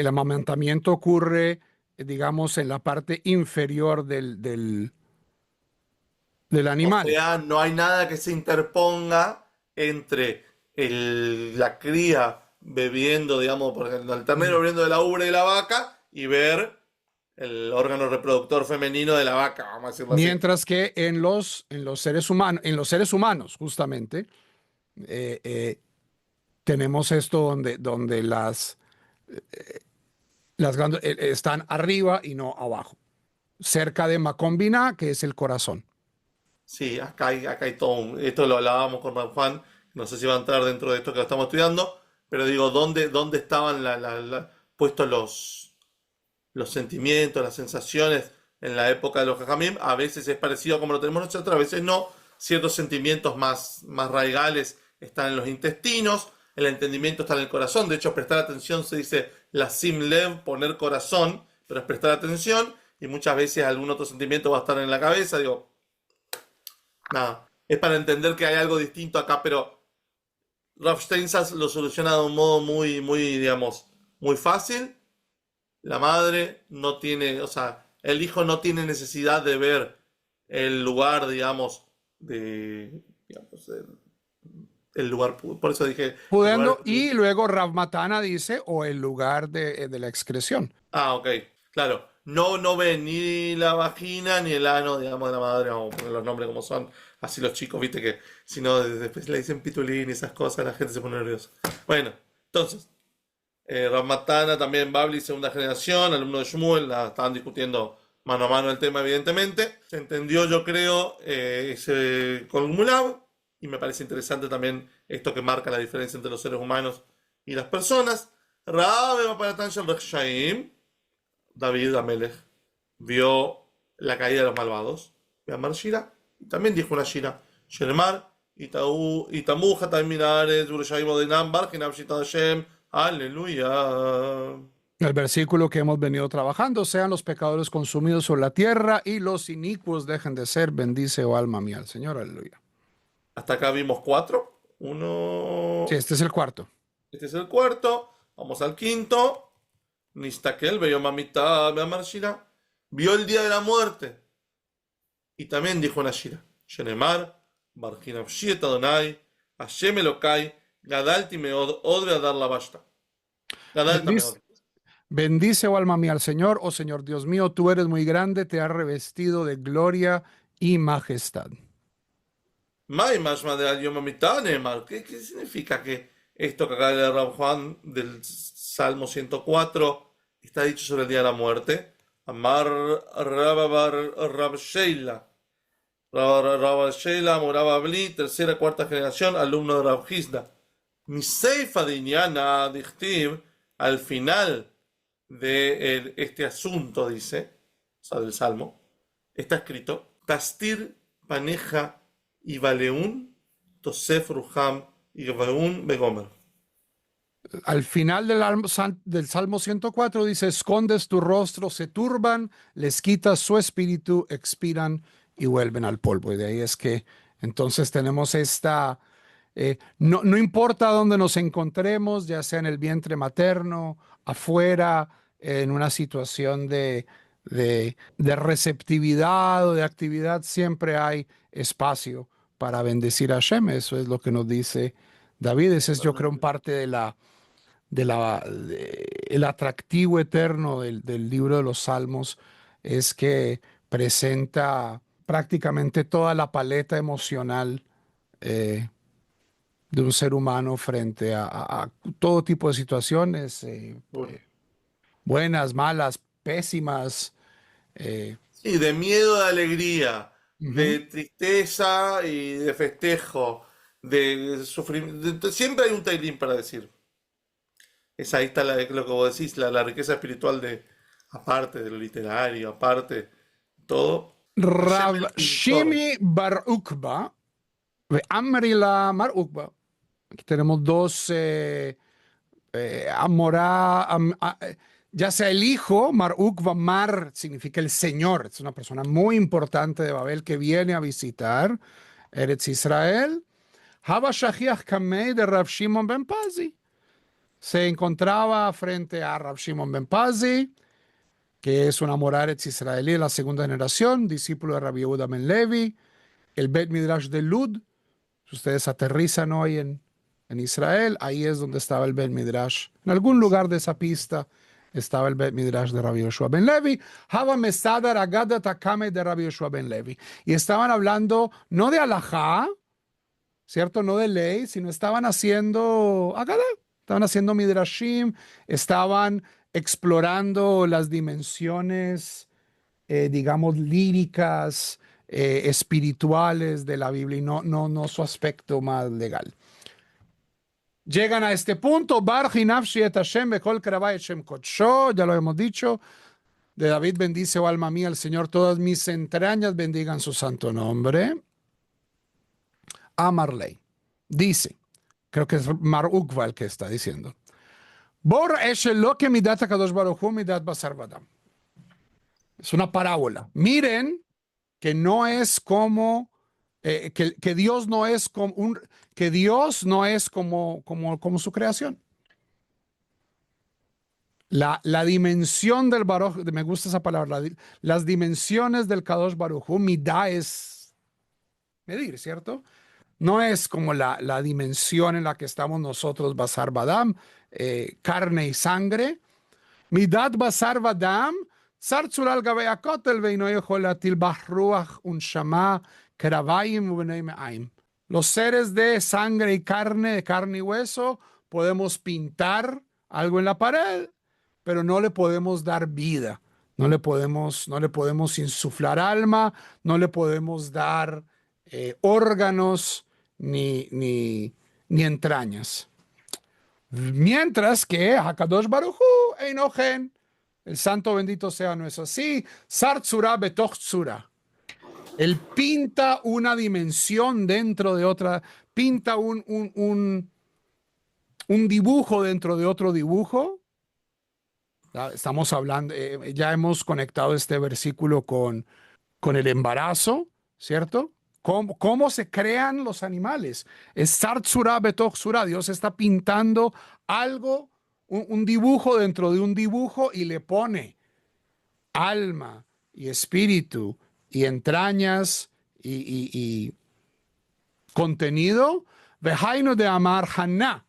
amamantamiento ocurre, digamos, en la parte inferior del O animal. sea, no hay nada que se interponga entre la cría bebiendo, digamos, por ejemplo, el ternero bebiendo de la ubre de la vaca y ver el órgano reproductor femenino de la vaca, vamos a decirlo así. Mientras que en los seres humanos, justamente, eh, eh, tenemos esto donde las glándulas están arriba y no abajo, cerca de Macombina, que es el corazón. Sí, acá hay todo esto lo hablábamos con Juan Juan, no sé si va a entrar dentro de esto que lo estamos estudiando, pero digo, ¿dónde estaban puestos los sentimientos, las sensaciones en la época de los Jajamim? A veces es parecido a como lo tenemos nosotros, a veces no. Ciertos sentimientos más raigales están en los intestinos, el entendimiento está en el corazón. De hecho, prestar atención se dice la sim lev, poner corazón, pero es prestar atención, y muchas veces algún otro sentimiento va a estar en la cabeza. Digo, nada, es para entender que hay algo distinto acá, pero Rav Steinsaltz lo soluciona de un modo muy, digamos, muy fácil. La madre no tiene, o sea, el hijo no tiene necesidad de ver el lugar, digamos, digamos, el lugar, por eso dije, el lugar. Pudiendo, y luego Rav Matana dice, o el lugar de la excreción. Ok, claro. No ve ni la vagina ni el ano, digamos, de la madre, vamos a poner los nombres como son. Así los chicos, viste que si no, después le dicen pitulín y esas cosas, la gente se pone nerviosa. Bueno, entonces, Rav Matana también, Babli, segunda generación, alumno de Shmuel, estaban discutiendo mano a mano el tema, evidentemente. Se entendió, yo creo, ese con Mulav, y me parece interesante también esto que marca la diferencia entre los seres humanos y las personas. Raab Maparatan Shel Rechaim, David Amelech, vio la caída de los malvados. Ve a Mar Shira, y también dijo una Shira, Shenemar, Itamu Hatam Minares, Urushaim Odinam, Barkinam Shitan Hashem, aleluya. El versículo que hemos venido trabajando, sean los pecadores consumidos sobre la tierra y los inicuos dejen de ser, bendice, oh alma mía, al Señor, aleluya. Hasta acá vimos 4. Sí, Uno. este es el cuarto. Este es el cuarto. Vamos al quinto. Nistakel, vio mamita, ve a Marshira. Vio el día de la muerte. Y también dijo una Shira. Shenemar, Barjina Shieta Donai, Hashem Elokai, Gadalti Meod, Odre Adar la Bashta. Gadalta Meod. Bendice, bendice, oh alma mía, al Señor, oh Señor Dios mío, tú eres muy grande, te has revestido de gloria y majestad. Mai Mashma de Al Yomamita Neemar. ¿Qué significa que esto que acaba de leer Rab Juan del Salmo 104 está dicho sobre el día de la muerte? Amar Rababar Rab Sheila. Rab Sheila Moraba Bli, tercera, cuarta generación, alumno de Rab Hizda. Miseifa de Iñana Dichtiv, al final de este asunto, dice, o sea, del Salmo, está escrito: Tastir Paneja y Baleún, Tosef Ruham y Gabaún Begomer. Al final del Salmo 104 dice, escondes tu rostro, se turban, les quitas su espíritu, expiran y vuelven al polvo. Y de ahí es que entonces tenemos No importa dónde nos encontremos, ya sea en el vientre materno, afuera, en una situación de receptividad o de actividad, siempre hay espacio para bendecir a Hashem. Eso es lo que nos dice David. Ese es, yo creo, un parte el atractivo eterno del libro de los Salmos, es que presenta prácticamente toda la paleta emocional eh, de un ser humano frente a todo tipo de situaciones, Bueno. buenas, malas, pésimas. eh, Sí, de miedo, de alegría, Ujú. de tristeza y de festejo, de sufrimiento. Siempre hay un tailín para decir. Ahí está lo que vos decís, la riqueza espiritual de, aparte de lo literario, aparte de todo. Hashem Rav el pintor. Shimi Bar Ukba, Amri la Mar Ukba. Aquí tenemos dos ya sea el hijo, Mar Ukba, Mar significa el Señor, es una persona muy importante de Babel que viene a visitar Eretz Israel. Haba Shahiach Kamei de Rav Shimon ben Pazi. Se encontraba frente a Rav Shimon ben Pazi, que es un amoraretz israelí de la segunda generación, discípulo de Rabbi Yehuda ben Levi, el Bet Midrash de Lud. Si ustedes aterrizan hoy en Israel, ahí es donde estaba el Bet Midrash. En algún lugar de esa pista estaba el Bet Midrash de Rabbi Yoshua ben Levi. Hava Mesada Ragada Takame de Rabbi Yoshua ben Levi. Y estaban hablando no de alajá, ¿cierto? No de ley, sino estaban haciendo Agada, estaban haciendo Midrashim, estaban explorando las dimensiones, digamos, líricas, espirituales de la Biblia y no su aspecto más legal. Llegan a este punto, Barji Nafshi et Hashem Bekol Kravai et Shem Kodsho, ya lo hemos dicho, de David bendice, oh alma mía, al Señor, todas mis entrañas bendigan su santo nombre. Amarley dice, creo que es Mar Ukva el que está diciendo, Bor Eshelo que midat HaKadosh Baruch Hu midat basar vadam. Es una parábola. Miren que no es como que Dios no es como que Dios no es como su creación. La dimensión del Baruch, me gusta esa palabra, las dimensiones del Kadosh Baruch Hu, midah es medir, ¿cierto? No es como la dimensión en la que estamos nosotros, Basar Badam, carne y sangre. Midat Basar Badam, Tzar Tzural Gabei HaKotel, Veino Yechol Latil Bach Ruach Unshama, Keravayim Ubenei Me'aim. Los seres de sangre y carne, de carne y hueso, podemos pintar algo en la pared, pero no le podemos dar vida, no le podemos insuflar alma, no le podemos dar órganos ni entrañas. Mientras que Hakadosh Baruchu Einogen, el santo bendito sea, no es así. Sartzura betoch tzura. Él pinta una dimensión dentro de otra, pinta un dibujo dentro de otro dibujo. Estamos hablando, ya hemos conectado este versículo con el embarazo, ¿cierto? ¿Cómo se crean los animales? Es Sartzura betoch tzura. Dios está pintando algo, un dibujo dentro de un dibujo y le pone alma y espíritu y entrañas y contenido. Vejaino de amar Haná.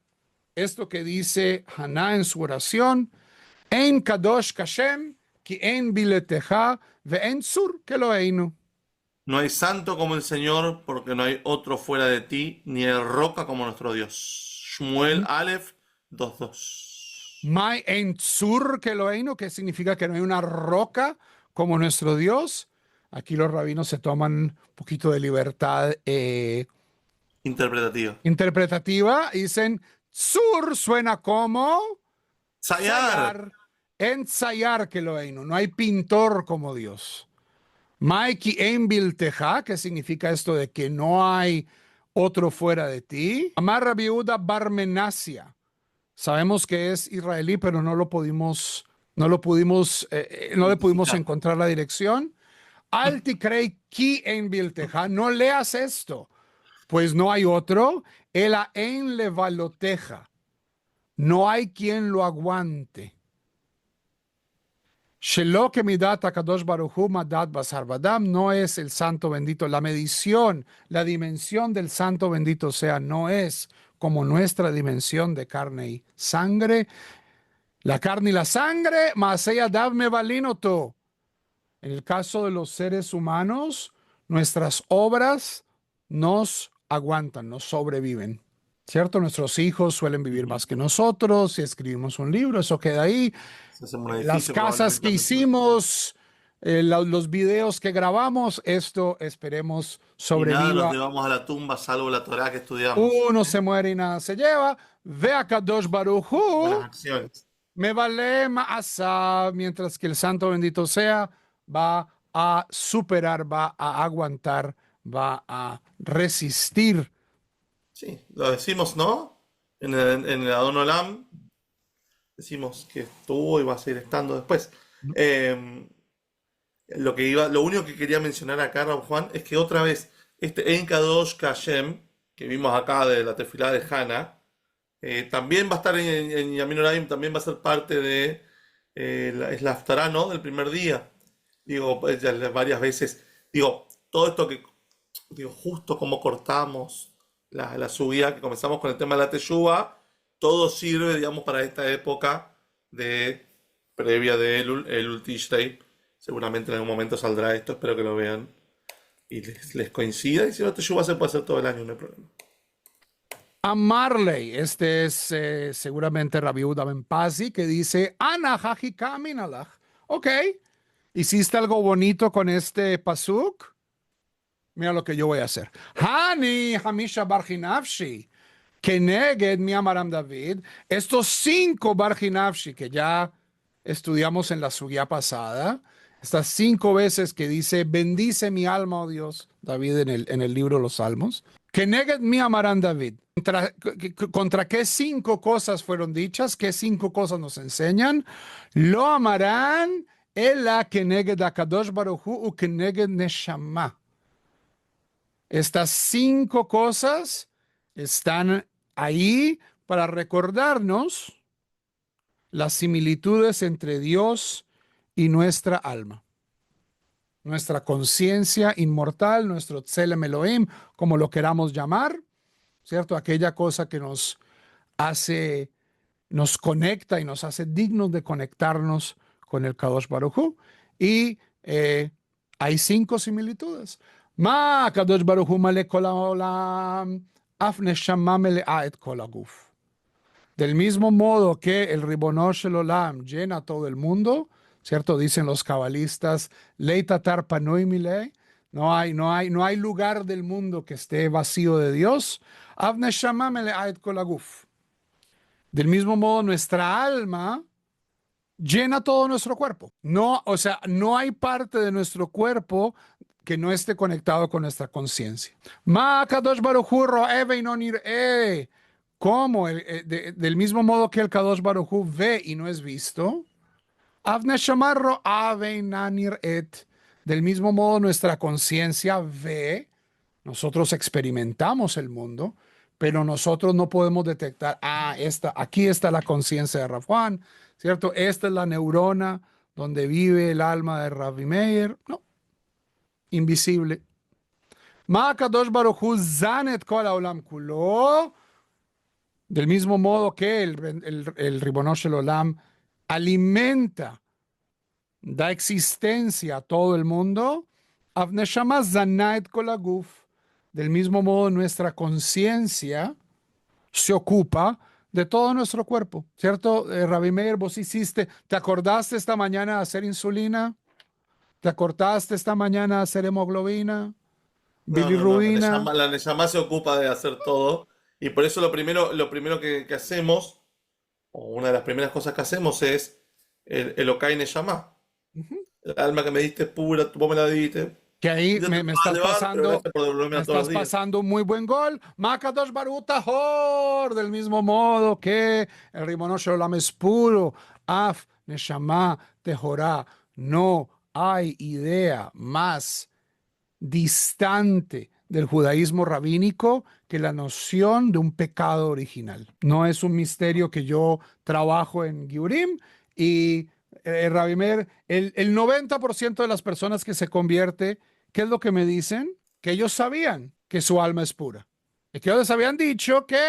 Esto que dice Haná en su oración. Ein kadosh kashem ki ein bileteja ve ein sur keloheinu. No hay santo como el Señor, porque no hay otro fuera de ti, ni hay roca como nuestro Dios. Shmuel Aleph 2:2. Mai ein sur keloheinu, que significa que no hay una roca como nuestro Dios. Aquí los rabinos se toman un poquito de libertad Interpretativa. interpretativa y dicen, sur suena como Sayar. ensayar que lo hay, no hay pintor como Dios. Maiki Enbil Teja, que significa esto de que no hay otro fuera de ti. Amar Viuda Barmenasia. Sabemos que es israelí, pero no le pudimos encontrar la dirección. Altikrei Ki Enbil Teja. No leas esto. pues no hay otro, ela en levaloteja, no hay quien lo aguante. Shelo que midat akadosh baruch hu madat basar vadam, no es el santo bendito, la medición, la dimensión del santo bendito sea, no es como nuestra dimensión de carne y sangre. La carne y la sangre, mas ella dame valinoto. En el caso de los seres humanos, nuestras obras nos aguantan, nos sobreviven. ¿Cierto? Nuestros hijos suelen vivir más que nosotros. Si escribimos un libro, eso queda ahí. Si hacemos un Las edificio, casas probablemente que también se destruya. hicimos, los videos que grabamos, esto esperemos Y nada nos sobreviva. llevamos a la tumba salvo la Torá que estudiamos. Uno se muere y nada se lleva. Ve a Kadosh Baruj Buenas Hu, acciones. me vale ma'asa, mientras que el santo bendito sea, va a superar, va a aguantar, va a resistir. Sí, lo decimos, ¿no? En el Adon Olam decimos que estuvo y va a seguir estando después. Eh, lo único que quería mencionar acá, Raúl Juan, es que otra vez, este En Kadosh Kashem, que vimos acá de la tefilá de Hannah, también va a estar en Yamin Oraim, también va a ser parte de es la Haftará, ¿no? Del primer día. Digo, pues, ya varias veces, digo, todo esto que, digo, justo como cortamos la subida, que comenzamos con el tema de la Teshuvah, todo sirve, digamos, para esta época de previa de Elul Tishrei. Seguramente en algún momento saldrá esto, espero que lo vean y les coincida. Y si no, Teshuvah se puede hacer todo el año, no hay problema. A Marley, este es seguramente Rabbi Yehuda ben Pazi, que dice, Ana haji kaminalach. Ok, ¿hiciste algo bonito con este pasuk? Mira lo que yo voy a hacer. Hani hamisha barjinafshi, keneged mi amaram David. Estos 5 barjinafshi que ya estudiamos en la sugia pasada, estas 5 veces que dice, bendice mi alma, oh Dios, David en el libro de los Salmos. Keneged mi amaram David. ¿Contra qué 5 cosas fueron dichas? ¿Qué 5 cosas nos enseñan? Lo amarán ela keneged akadosh baruch hu u keneged neshama. Estas 5 cosas están ahí para recordarnos las similitudes entre Dios y nuestra alma, nuestra conciencia inmortal, nuestro Tselem Elohim, como lo queramos llamar, ¿cierto? Aquella cosa que nos hace, nos conecta y nos hace dignos de conectarnos con el Kadosh Baruj Hu. Y hay 5 similitudes. Ma Kadosh Baruj Hu male kol haolam, af neshama melea et kol haguf. Del mismo modo que el Ribono Shel Olam llena todo el mundo, ¿cierto? Dicen los cabalistas, leitatar panoi mile, no hay lugar del mundo que esté vacío de Dios. Av neshama melea et kol haguf. Del mismo modo, nuestra alma llena todo nuestro cuerpo. No, o sea, no hay parte de nuestro cuerpo que no esté conectado con nuestra conciencia. Ma kadosh baruch hu ro'e ve'ino nir'e. ¿Cómo? Del mismo modo que el Kadosh Baruj Hu ve y no es visto. Av neshama ro'a ve'ina nir'et. Del mismo modo nuestra conciencia ve. Nosotros experimentamos el mundo, pero nosotros no podemos detectar, aquí está la conciencia de Rav Juan, ¿cierto? Esta es la neurona donde vive el alma de Rabbi Meir. No, invisible. Ma kadosh baruch hu zanet kol haolam kulo. Del mismo modo que el Ribono Shel Olam alimenta, da existencia a todo el mundo, av neshama zanat kol haguf. Del mismo modo, nuestra conciencia se ocupa de todo nuestro cuerpo, ¿cierto? Rabbi Meir, vos hiciste, ¿te acordaste esta mañana de hacer insulina? ¿Te acordaste esta mañana de hacer hemoglobina? No, no, no. Bilirrubina. La Neshama se ocupa de hacer todo. Y por eso lo primero que hacemos, o una de las primeras cosas que hacemos es el Okai Neshama. El alma que me diste es pura, vos me la diste. Que ahí Yo te me, lo me voy a estás elevar, pero pasando, gracias por devolverme me a todos estás los días. pasando un muy buen gol. Makadosh Baruch Tahor, del mismo modo que el Ribono Shel Olam es puro. Af Neshama Tehorá. No hay idea más distante del judaísmo rabínico que la noción de un pecado original. No es un misterio que yo trabajo en Giurim y Rabbi Meir, el 90% de las personas que se convierte, ¿qué es lo que me dicen? Que ellos sabían que su alma es pura. Es que ellos les habían dicho que,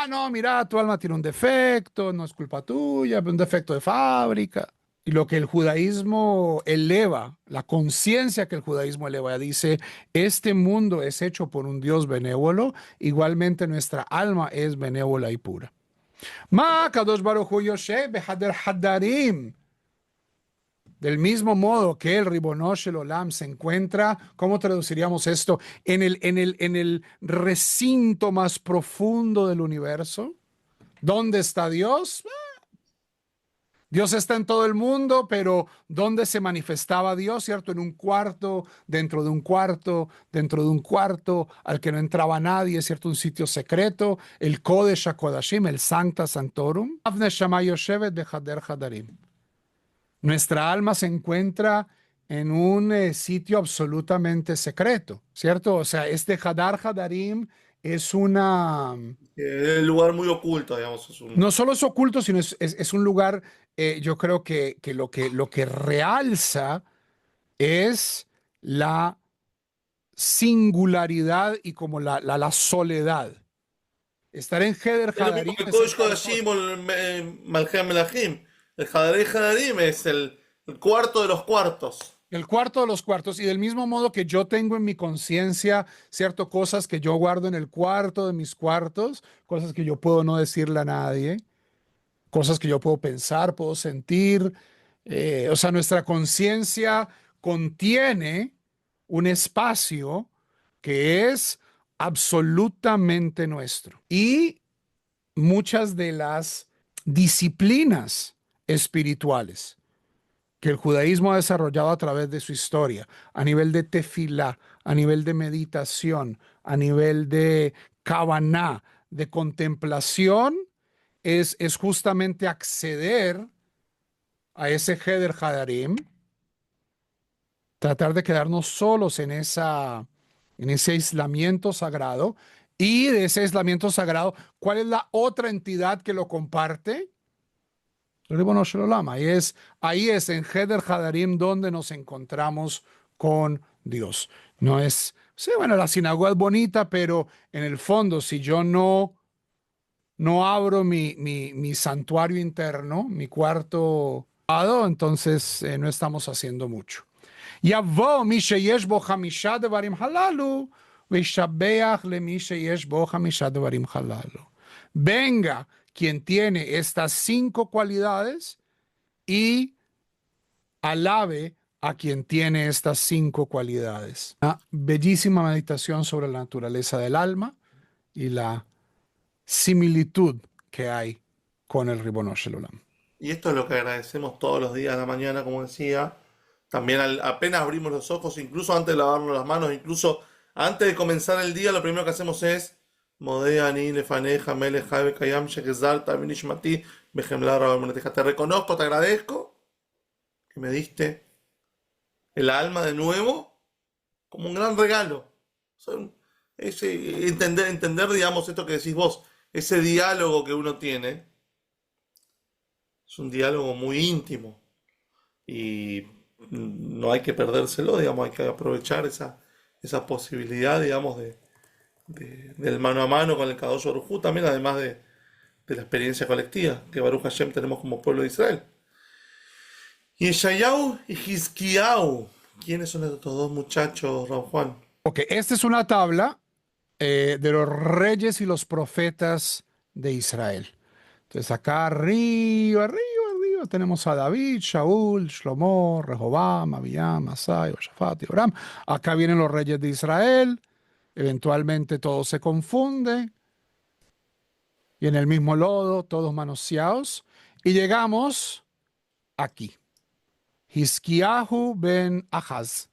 no, mira, tu alma tiene un defecto, no es culpa tuya, un defecto de fábrica. Y lo que el judaísmo eleva, la conciencia que el judaísmo eleva, dice, este mundo es hecho por un Dios benévolo, igualmente nuestra alma es benévola y pura. Ma Kadosh Baruj Hu Yoshe Behader Hadarim. Del mismo modo que el Ribono Shel Olam se encuentra, ¿cómo traduciríamos esto? En el recinto más profundo del universo. ¿Dónde está Dios? Dios está en todo el mundo, pero ¿dónde se manifestaba Dios? ¿Cierto? En un cuarto, dentro de un cuarto, dentro de un cuarto al que no entraba nadie, ¿cierto? Un sitio secreto, el Kodesh HaKodashim, el Sancta Sanctorum. Avne Shammai Yoshevet Bechader Hadarim. Nuestra alma se encuentra en un sitio absolutamente secreto, ¿cierto? O sea, este Hadar Hadarim es una... Es un lugar muy oculto, digamos. No solo es oculto, sino es un lugar, yo creo que lo que realza es la singularidad y como la soledad. Estar en Heder Es lo mismo Hadarim que el es Kodesh estar Kodashim solo. o el Malham Melahim. El Hadarei Hadarim es el cuarto de los cuartos. El cuarto de los cuartos, y del mismo modo que yo tengo en mi conciencia, cierto, cosas que yo guardo en el cuarto de mis cuartos, cosas que yo puedo no decirle a nadie, cosas que yo puedo pensar, puedo sentir. O sea, nuestra conciencia contiene un espacio que es absolutamente nuestro. Y muchas de las disciplinas espirituales que el judaísmo ha desarrollado a través de su historia, a nivel de tefilá, a nivel de meditación, a nivel de kavaná, de contemplación, es justamente acceder a ese Heder Hadarim, tratar de quedarnos solos en ese aislamiento sagrado. Y de ese aislamiento sagrado, ¿cuál es la otra entidad que lo comparte? El Ribono Shel Olam. Ahí es en Heder Hadarim donde nos encontramos con Dios. No es, sí, bueno, la sinagoga es bonita, pero en el fondo, si yo no abro mi santuario interno, mi cuarto, entonces no estamos haciendo mucho. יבוא מי שיש בו 5 דברים הללו, וישבח למי שיש בו 5 דברים הללו. Venga quien tiene estas 5 cualidades y alabe a quien tiene estas 5 cualidades. Una bellísima meditación sobre la naturaleza del alma y la similitud que hay con el Ribono Shel Olam. Y esto es lo que agradecemos todos los días a la mañana, como decía. También apenas abrimos los ojos, incluso antes de lavarnos las manos, incluso antes de comenzar el día, lo primero que hacemos es Modeani, Lefaneja, Melech, Jabe, Kayam, Shekizar, Taminishmati, Bejemla, Rabamoneteja. Te reconozco, te agradezco que me diste el alma de nuevo como un gran regalo. O sea, entender, digamos, esto que decís vos, ese diálogo que uno tiene, es un diálogo muy íntimo y no hay que perdérselo, digamos, hay que aprovechar esa posibilidad, digamos, del mano a mano con el Kadosh Baruj Hu, también además de la experiencia colectiva que Baruch Hashem tenemos como pueblo de Israel. Y Yeshayahu y Hizkiyahu, ¿quiénes son estos dos muchachos, Raúl Juan? Ok, esta es una tabla de los reyes y los profetas de Israel. Entonces acá arriba tenemos a David, Shaul, Shlomo, Rehoboam, Abiyam, Asai, Shafat y Abraham. Acá vienen los reyes de Israel. Eventualmente todo se confunde. Y en el mismo lodo, todos manoseados. Y llegamos aquí. Hizkiyahu ben Ahaz,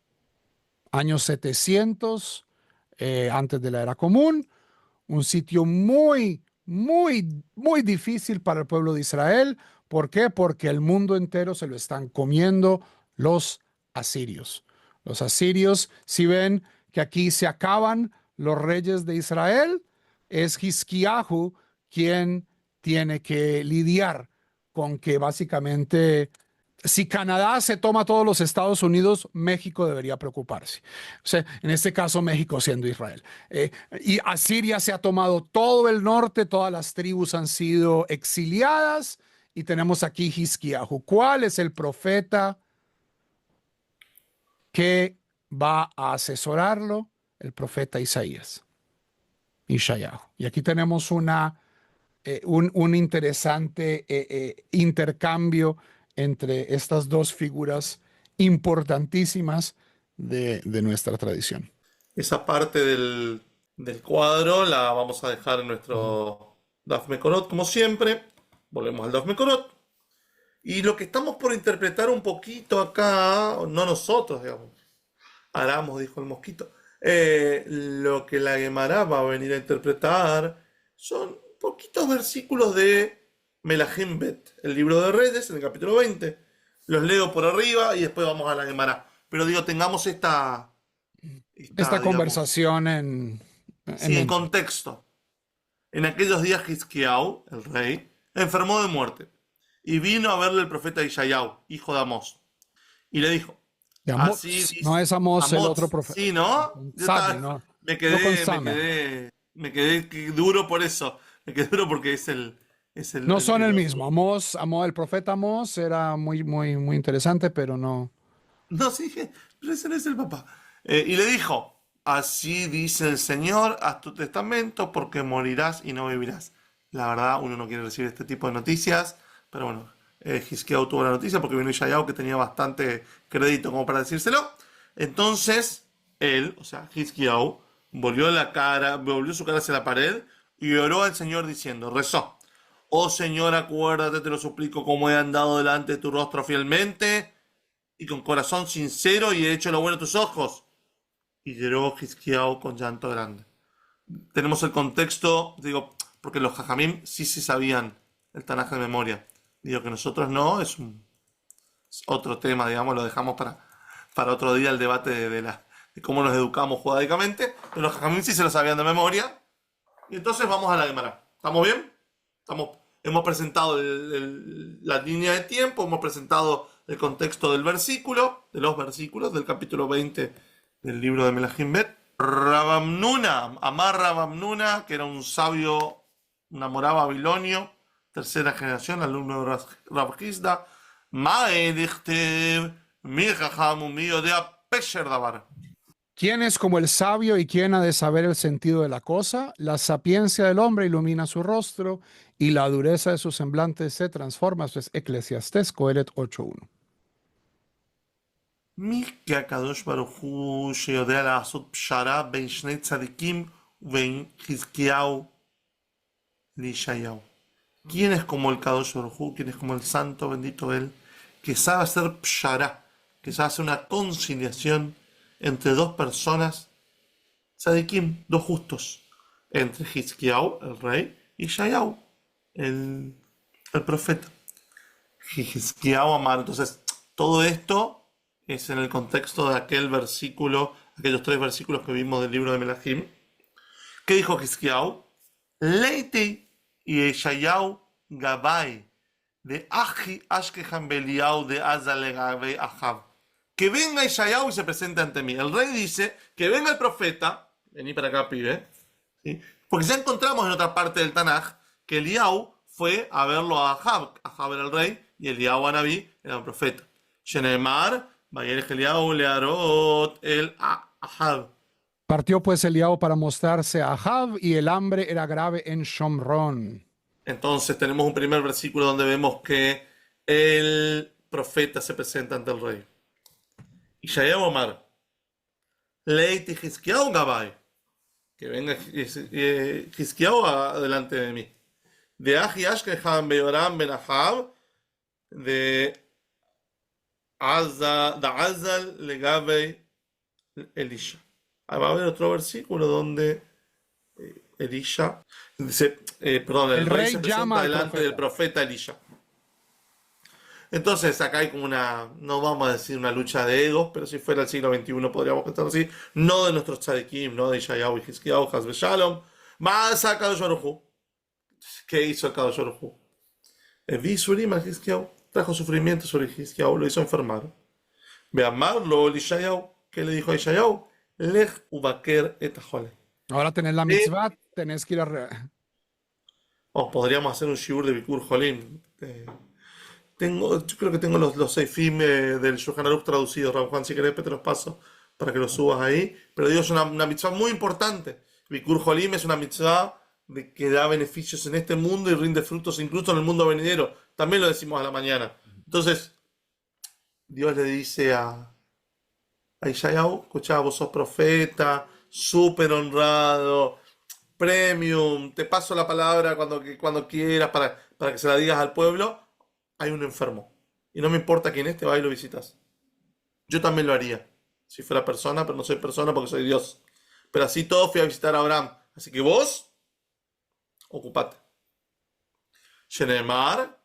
años 700 antes de la era común. Un sitio muy, muy, muy difícil para el pueblo de Israel. ¿Por qué? Porque el mundo entero se lo están comiendo los asirios. Los asirios, si ven que aquí se acaban los reyes de Israel, es Hizquiyahu quien tiene que lidiar con que básicamente si Canadá se toma todos los Estados Unidos, México debería preocuparse. O sea, en este caso, México siendo Israel. Y Asiria se ha tomado todo el norte, todas las tribus han sido exiliadas y tenemos aquí Hizquiyahu. ¿Cuál es el profeta que va a asesorarlo? El profeta Isaías. Ishayahu. Y aquí tenemos un interesante intercambio entre estas dos figuras importantísimas de nuestra tradición. Esa parte del cuadro la vamos a dejar en nuestro Daf Mekorot, como siempre. Volvemos al Daf Mekorot. Y lo que estamos por interpretar un poquito acá, no nosotros, digamos, Aramos, dijo el mosquito, lo que la Gemara va a venir a interpretar son poquitos versículos de Melahim Bet, el libro de Reyes, en el capítulo 20. Los leo por arriba y después vamos a la Gemara. Pero digo, tengamos esta Esta digamos, conversación sí, en mente. contexto. En aquellos días Hizquiyahu, el rey, enfermó de muerte y vino a verle el profeta Ishayahu, hijo de Amós, y le dijo, De así Amós, dice, no es Amós el otro Amós, profeta. sí, ¿no? Con Yo Same, estaba, no, no con Same. me quedé duro por eso, me quedé duro porque No son el otro. mismo. El profeta Amós era muy interesante, pero no. No, sí, pero ese no es el papá. Y le dijo, así dice el Señor, haz tu testamento porque morirás y no vivirás. La verdad, uno no quiere recibir este tipo de noticias, pero bueno, Hizquiyahu tuvo la noticia porque vino Ishayahu que tenía bastante crédito como para decírselo. Entonces, él, o sea, Hizquiyahu, volvió su cara hacia la pared y oró al Señor diciendo, rezó, oh Señor, acuérdate, te lo suplico, como he andado delante de tu rostro fielmente y con corazón sincero y he hecho lo bueno a tus ojos. Y lloró Hizquiyahu con llanto grande. Tenemos el contexto, digo, porque los Jajamim sí se sabían el Tanaj de memoria. Digo que nosotros no, es otro tema, digamos, lo dejamos para otro día el debate de cómo nos educamos judaicamente, pero los Jajamim sí se lo sabían de memoria. Y entonces vamos a la Gemara. ¿Estamos bien? Hemos presentado la línea de tiempo, hemos presentado el contexto del versículo, de los versículos del capítulo 20 del libro de Melahim Bet. Rabamnuna, Amar Rabamnuna, que era un sabio, un amorá babilonio, tercera generación, alumno de Rav Hizda. Mae dichtev, mi jajam mío de Pesher Dabar. ¿Quién es como el sabio y quién ha de saber el sentido de la cosa? La sapiencia del hombre ilumina su rostro y la dureza de su semblante se transforma. Esto es Eclesiastés, Coelet 8.1. מי כקדוש ברוך הוא שיודע לעשות פשרה בין שני צדיקים ובין חזקיהו לישעיהו. ¿Quién es como el Kadosh Baruj Hu? ¿Quién es como el Santo, bendito Él, que sabe hacer pshara, que sabe hacer una conciliación entre dos personas, tzadikim, dos justos, entre Hizkiyahu, el rey, y Shayahu, el profeta? Hizkiyahu amar. Entonces, todo esto es en el contexto de aquel versículo, aquellos 3 versículos que vimos del libro de Melahim. ¿Qué dijo Hizkiyahu? Leite y Eshayahu Gabai de Aji Ashkehan Beliau de Azale Gabai Ahab. Que venga Eshayahu y se presente ante mí. El rey dice que venga el profeta. Vení para acá, pibe. ¿Sí? Porque ya encontramos en otra parte del Tanaj que Eliyahu fue a verlo a Ahab. Ahab era el rey y Eliyahu Anabí era un profeta. Shenemar, Bayer Eliyahu Learot el Ahab. Partió pues Eliao para mostrarse a Ahab y el hambre era grave en Shomrón. Entonces tenemos un primer versículo donde vemos que el profeta se presenta ante el rey. Y Shayahu Omar, Leiti Hizkiyahu Gabai, que venga Hizkiyahu adelante de mí. De Aji Ashkehan Beyoram Ben Ahab, de Azal Legabei Elisha. Ahí va a haber otro versículo donde Elisha dice, el rey se presenta delante del profeta Elisha. Entonces acá hay como una, no vamos a decir una lucha de egos, pero si fuera el siglo XXI podríamos pensarlo así, no de nuestros tzadikim, no de Yeshayahu y Hizkiyahu, Hasbe Shalom, más a Kadosh Baruj Hu. ¿Qué hizo el Kadosh Baruj Hu? Vi Surim al Hizkiyahu, trajo sufrimiento sobre Hizkiyahu, lo hizo enfermar. Ve amarlo, Yeshayahu, ¿qué le dijo a Yeshayahu? Lech ubaker et ahole. Ahora tenés la mitzvah, tenés que ir O podríamos hacer un shiur de Bikur Jolim. Yo creo que tengo los seifim del Shulchan Aruch traducidos, Raúl Juan, si querés te los paso para que los subas ahí. Pero digo, es una mitzvah muy importante. Bikur Jolim es una mitzvah que da beneficios en este mundo y rinde frutos incluso en el mundo venidero. También lo decimos a la mañana. Entonces, Dios le dice a Ishayahu, escuchá, vos sos profeta, súper honrado, premium, te paso la palabra cuando quieras para que se la digas al pueblo. Hay un enfermo. Y no me importa quién es, te vas y lo visitas. Yo también lo haría. Si fuera persona, pero no soy persona porque soy Dios. Pero así todo fui a visitar a Abraham. Así que vos, ocupate. Shenemar,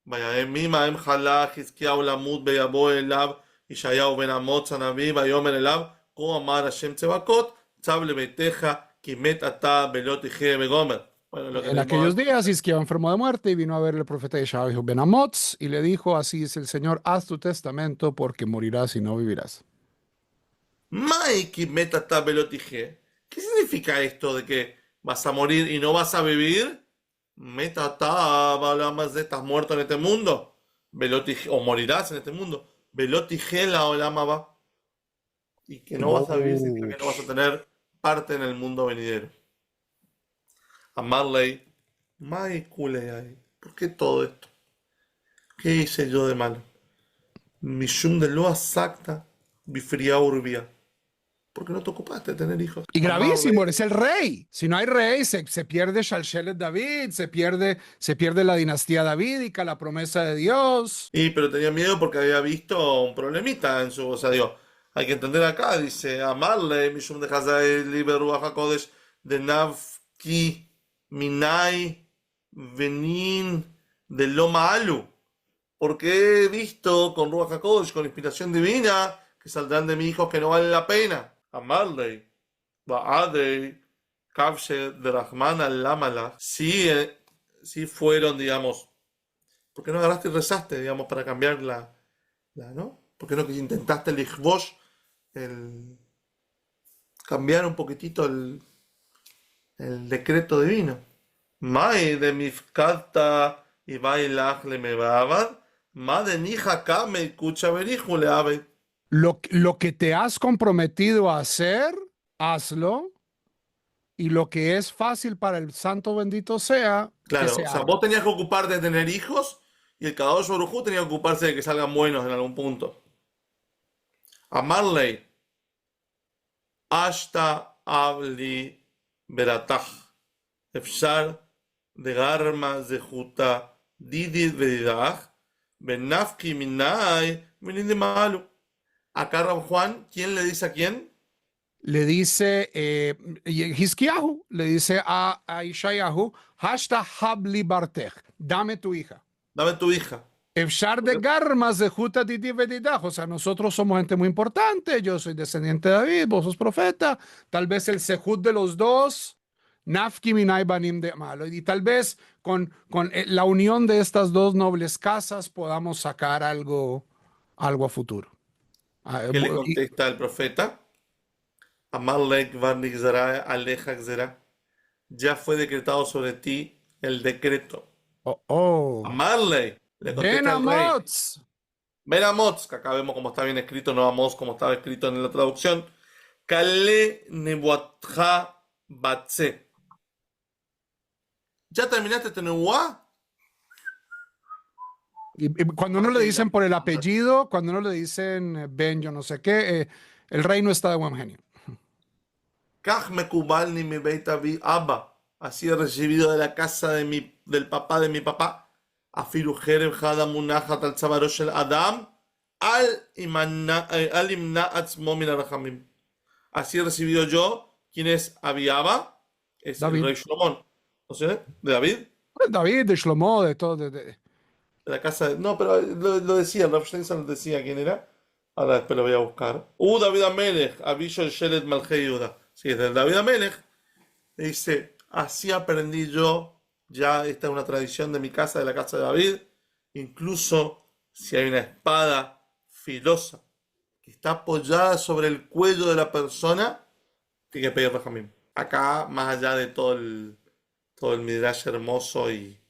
vaya mima em jalá, Hizkiyahu lamut beyabo elab, Yeshayahu ben Amotz hanavi, vayomer elab, ko amar Hashem tzevakot, tzab lebeiteja, kimet ata belot ije begomer. Bueno, lo que en aquellos días Hizquía enfermo de muerte y vino a ver el profeta Yeshayahu ben Amotz y le dijo, así es el Señor, haz tu testamento porque morirás y no vivirás. Mai kimet ata belot ije. ¿Qué significa esto de que vas a morir y no vas a vivir? Metata, más de estás muerto en este mundo. Belot ije, o morirás en este mundo. Belot ije la olama va. Y que no vas a vivir significa que no vas a tener parte en el mundo venidero. A Marley, Mai Kulei, ¿por qué todo esto? ¿Qué hice yo de malo? Mishum de lo asacta, bifria urbia. ¿Por qué no te ocupaste de tener hijos? Y A gravísimo, Marley. eres el rey. Si no hay rey, se pierde Shalshelet David, se pierde la dinastía davídica, la promesa de Dios. Y pero tenía miedo porque había visto un problemita en su, o sea, digo, hay que entender acá, dice, amarle, Mishum de Hazai, Liberu Hakodesh, de Navki, Minai, Venin, de Loma Alu. Porque he visto con Ruach HaKodesh, con inspiración divina, que saldrán de mis hijos que no valen la pena. Amarle, Baadei, Kavshe, de Rahman al-Lamala. Sí, sí fueron, digamos, ¿por qué no agarraste y rezaste, digamos, para cambiar ¿no? ¿Por qué no que intentaste el Ichvosh, el cambiar un poquitito el decreto divino? Mai de mifkata y bailach le mebavad, ma de nijaka me kucha beriju le ave. Lo que te has comprometido a hacer, hazlo. Y lo que es fácil para el santo bendito sea, que Claro, se o sea, haga. vos tenías que ocuparte de tener hijos y el Kadosh Baruj Hu tenía que ocuparse de que salgan buenos en algún punto. A Marley, Ashta Abli Beratach, Efshar de Garma Zehuta, Didid Vedidach, Benafki Minai, Menin Malu. Acá Rab Juan, ¿quién le dice a quién? Le dice Hizkiyahu, le dice a Ishayahu, Hashta Habli Bartech, dame tu hija. Dame tu hija. Efshar de Garmas de Juta Didi Vedidach. O sea, nosotros somos gente muy importante, yo soy descendiente de David, vos sos profeta, tal vez el sehut de los dos, Nafki Minai Banim de Malo, y tal vez con la unión de estas dos nobles casas podamos sacar algo a futuro. ¿Qué le Y- contesta el profeta? Amalek Varnik Zara, Aleja Zera. Ya fue decretado sobre ti el decreto. oh, oh. Amarle, le Ben contesta el rey. Amotz. Ben Amotz, que acá vemos cómo está bien escrito, no Amos como estaba escrito en la traducción. Kale Nebuatja Batse. ¿Ya terminaste tu nebuá? Y cuando no le dicen por el apellido, cuando no le dicen Ben, yo no sé qué, el rey no está de buen genio. Kaj mekubal ni mi beit avi abba. Así he recibido de la casa del papá de mi papá. Afiru jerem hada munachat al tzavarosh el Adam. Al imna atzmo min arachamim. Así he recibido yo. ¿Quién es Abiaba? Es David. el rey Shlomo. ¿No sé? ¿De David? Pues David, de Shlomo, de todo. de la casa de... No, pero lo decía, Rav Steinsaltz lo decía quién era. Ahora después lo voy a buscar. David Amelech, Abiyo el Shelet Malchei Yehuda. Sí, es del David Amelech. Dice, así aprendí yo, ya esta es una tradición de mi casa, de la casa de David. Incluso si hay una espada filosa que está apoyada sobre el cuello de la persona, tiene que pedir rajamim. Acá, más allá de todo el midrash hermoso y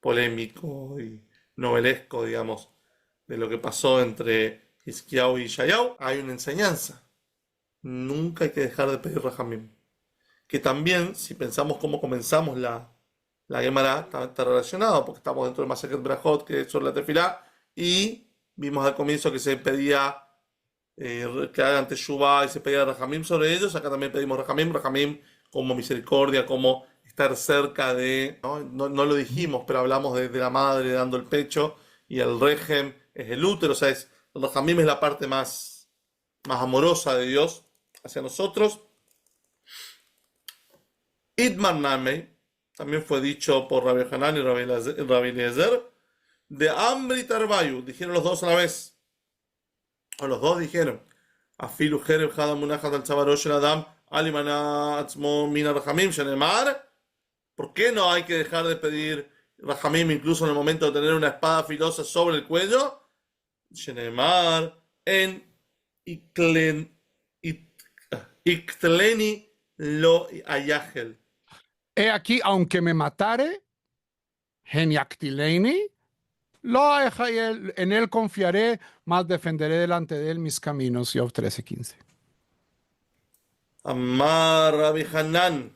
polémico y novelesco, digamos, de lo que pasó entre Hizkiyahu y Yeshayahu, hay una enseñanza. Nunca hay que dejar de pedir rajamim. Que también, si pensamos cómo comenzamos la Gemara, está relacionado, porque estamos dentro de Masechet Brajot, que es sobre la tefilá, y vimos al comienzo que se pedía que hagan teshuvá y se pedía rajamim sobre ellos. Acá también pedimos rajamim como misericordia, como estar cerca de, no lo dijimos, pero hablamos de la madre dando el pecho, y el rejem es el útero, o sea, el rajamim es la parte más amorosa de Dios hacia nosotros. Idmar Namei, también fue dicho por Rabbi Hanan y Rabbi Eliezer, de Amri y Tarbayu, dijeron los dos a la vez, o los dos dijeron, Afilu Jereb Hadam Munachat al Tzavarosh el Adam, Alimana Atzmo Mina Rahamim Shenemar. ¿Por qué no hay que dejar de pedir Rahamim incluso en el momento de tener una espada filosa sobre el cuello? Shenemar en Iktleni lo Ayahel. He aquí, aunque me matare, geniactileini, en él confiaré, más defenderé delante de él mis caminos. Job 13:15. Amar Rabbi Hanan,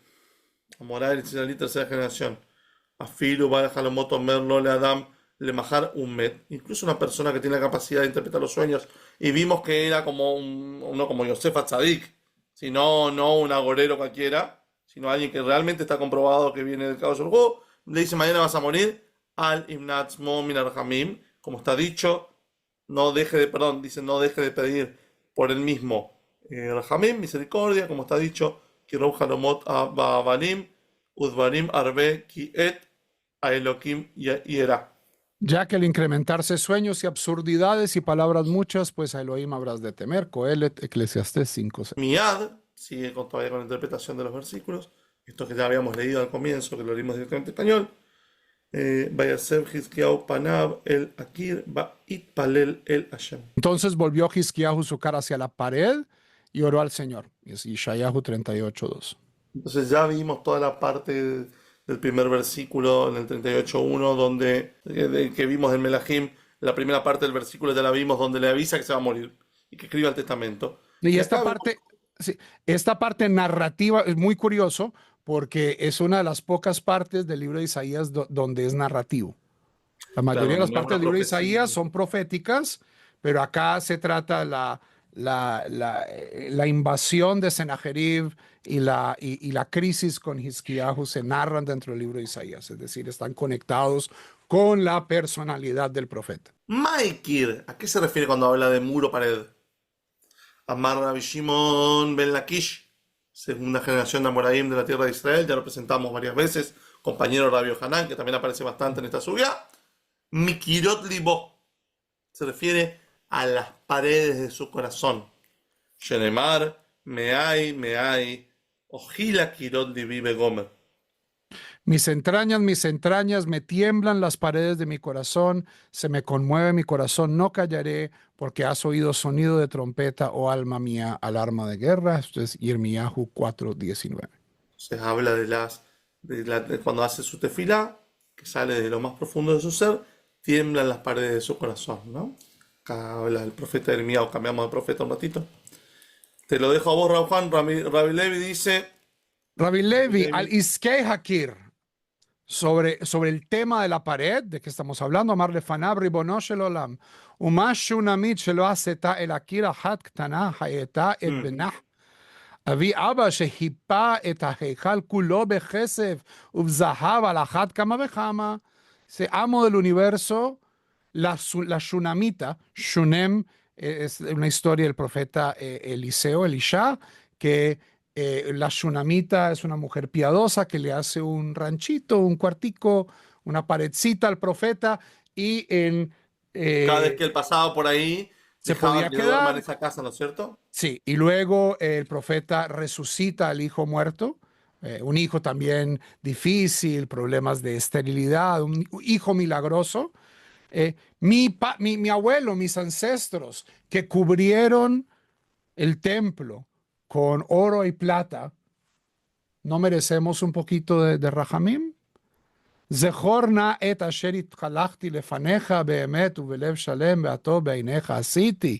Amorá el israelí tercera generación. Afilu Barajalomot Merlo le Adam le Mahar Ummet. Incluso una persona que tiene la capacidad de interpretar los sueños. Y vimos que era como uno como Yosef Atzadik, sino no un agorero cualquiera, sino alguien que realmente está comprobado que viene del Kadosh Baruj Hu. Le dice: mañana vas a morir. Al Imnatzmo Minar Hamim, como está dicho, no deje de pedir por el mismo Rahamim, misericordia, como está dicho, Kirov Halomot Ba'avanim, Udvarim Arbe Kiet Aelokim Yera. Ya que al incrementarse sueños y absurdidades y palabras muchas, pues a Elohim habrás de temer. Coelet, Eclesiastés 5:6. Miad, sigue todavía con la interpretación de los versículos, esto que ya habíamos leído al comienzo, que lo leímos directamente en español. Vayasev Hizkiyahu Panav el Akir Ba'itpalel el Hashem. Entonces volvió Hizkiyahu su cara hacia la pared y oró al Señor. Es Yeshayahu 38:2. Entonces ya vimos toda la parte del primer versículo en el 38:1, donde que vimos en Melahim, la primera parte del versículo ya la vimos, donde le avisa que se va a morir y que escriba el testamento. Y esta parte narrativa es muy curioso porque es una de las pocas partes del libro de Isaías donde es narrativo. La mayoría de las partes del libro de Isaías son proféticas, pero acá se trata la invasión de Sennacherib y la crisis con Hizkiyahu se narran dentro del libro de Isaías, es decir, están conectados con la personalidad del profeta. Maikir, ¿a qué se refiere cuando habla de muro pared? Amar Rabbi Shimon ben Lakish, segunda generación de Amoraim de la tierra de Israel, ya lo presentamos varias veces, compañero Rabbi Hanan, que también aparece bastante en esta subida. Mikirot Libo, se refiere a las paredes de su corazón. Shenemar, Meai, Ojila Kirot Libi Gomer. Mis entrañas, me tiemblan las paredes de mi corazón, se me conmueve mi corazón, no callaré, porque has oído sonido de trompeta, oh alma mía, alarma de guerra. Esto es Yirmiyahu 4:19. Se habla de cuando hace su tefilá, que sale de lo más profundo de su ser, tiemblan las paredes de su corazón, ¿no? Acá habla el profeta Jeremías, cambiamos de profeta un ratito. Te lo dejo a vos, Rav Juan. Rabbi Levi dice... Rabbi Levi, al Iskei Hakir, sobre el tema de la pared, de que estamos hablando, Amar Lefanab Ribono Shel Olam, Umashu Namit Shelo Aseta El Akir Ahat Ktana Hayeta Et Benah, Avi Abba Shehipa Et Aheichal Kulo Bechesef Ubzahav Al Ahat Kama Bechama. Se amo del universo, la Shunamita, Shunem, es una historia del profeta Elisha, que la Shunamita es una mujer piadosa que le hace un ranchito, un cuartico, una paredcita al profeta, y Cada vez que él pasaba por ahí, se dejaba podía que duerma en quedar. esa casa, ¿no es cierto? Sí, y luego el profeta resucita al hijo muerto, un hijo también difícil, problemas de esterilidad, un hijo milagroso. Mi abuelo, mis ancestros que cubrieron el templo con oro y plata, ¿no merecemos un poquito de rajamim? זכור נא את אשר התהלכתי לפניך באמת ובלב שלם והטוב בעיניך עשיתי.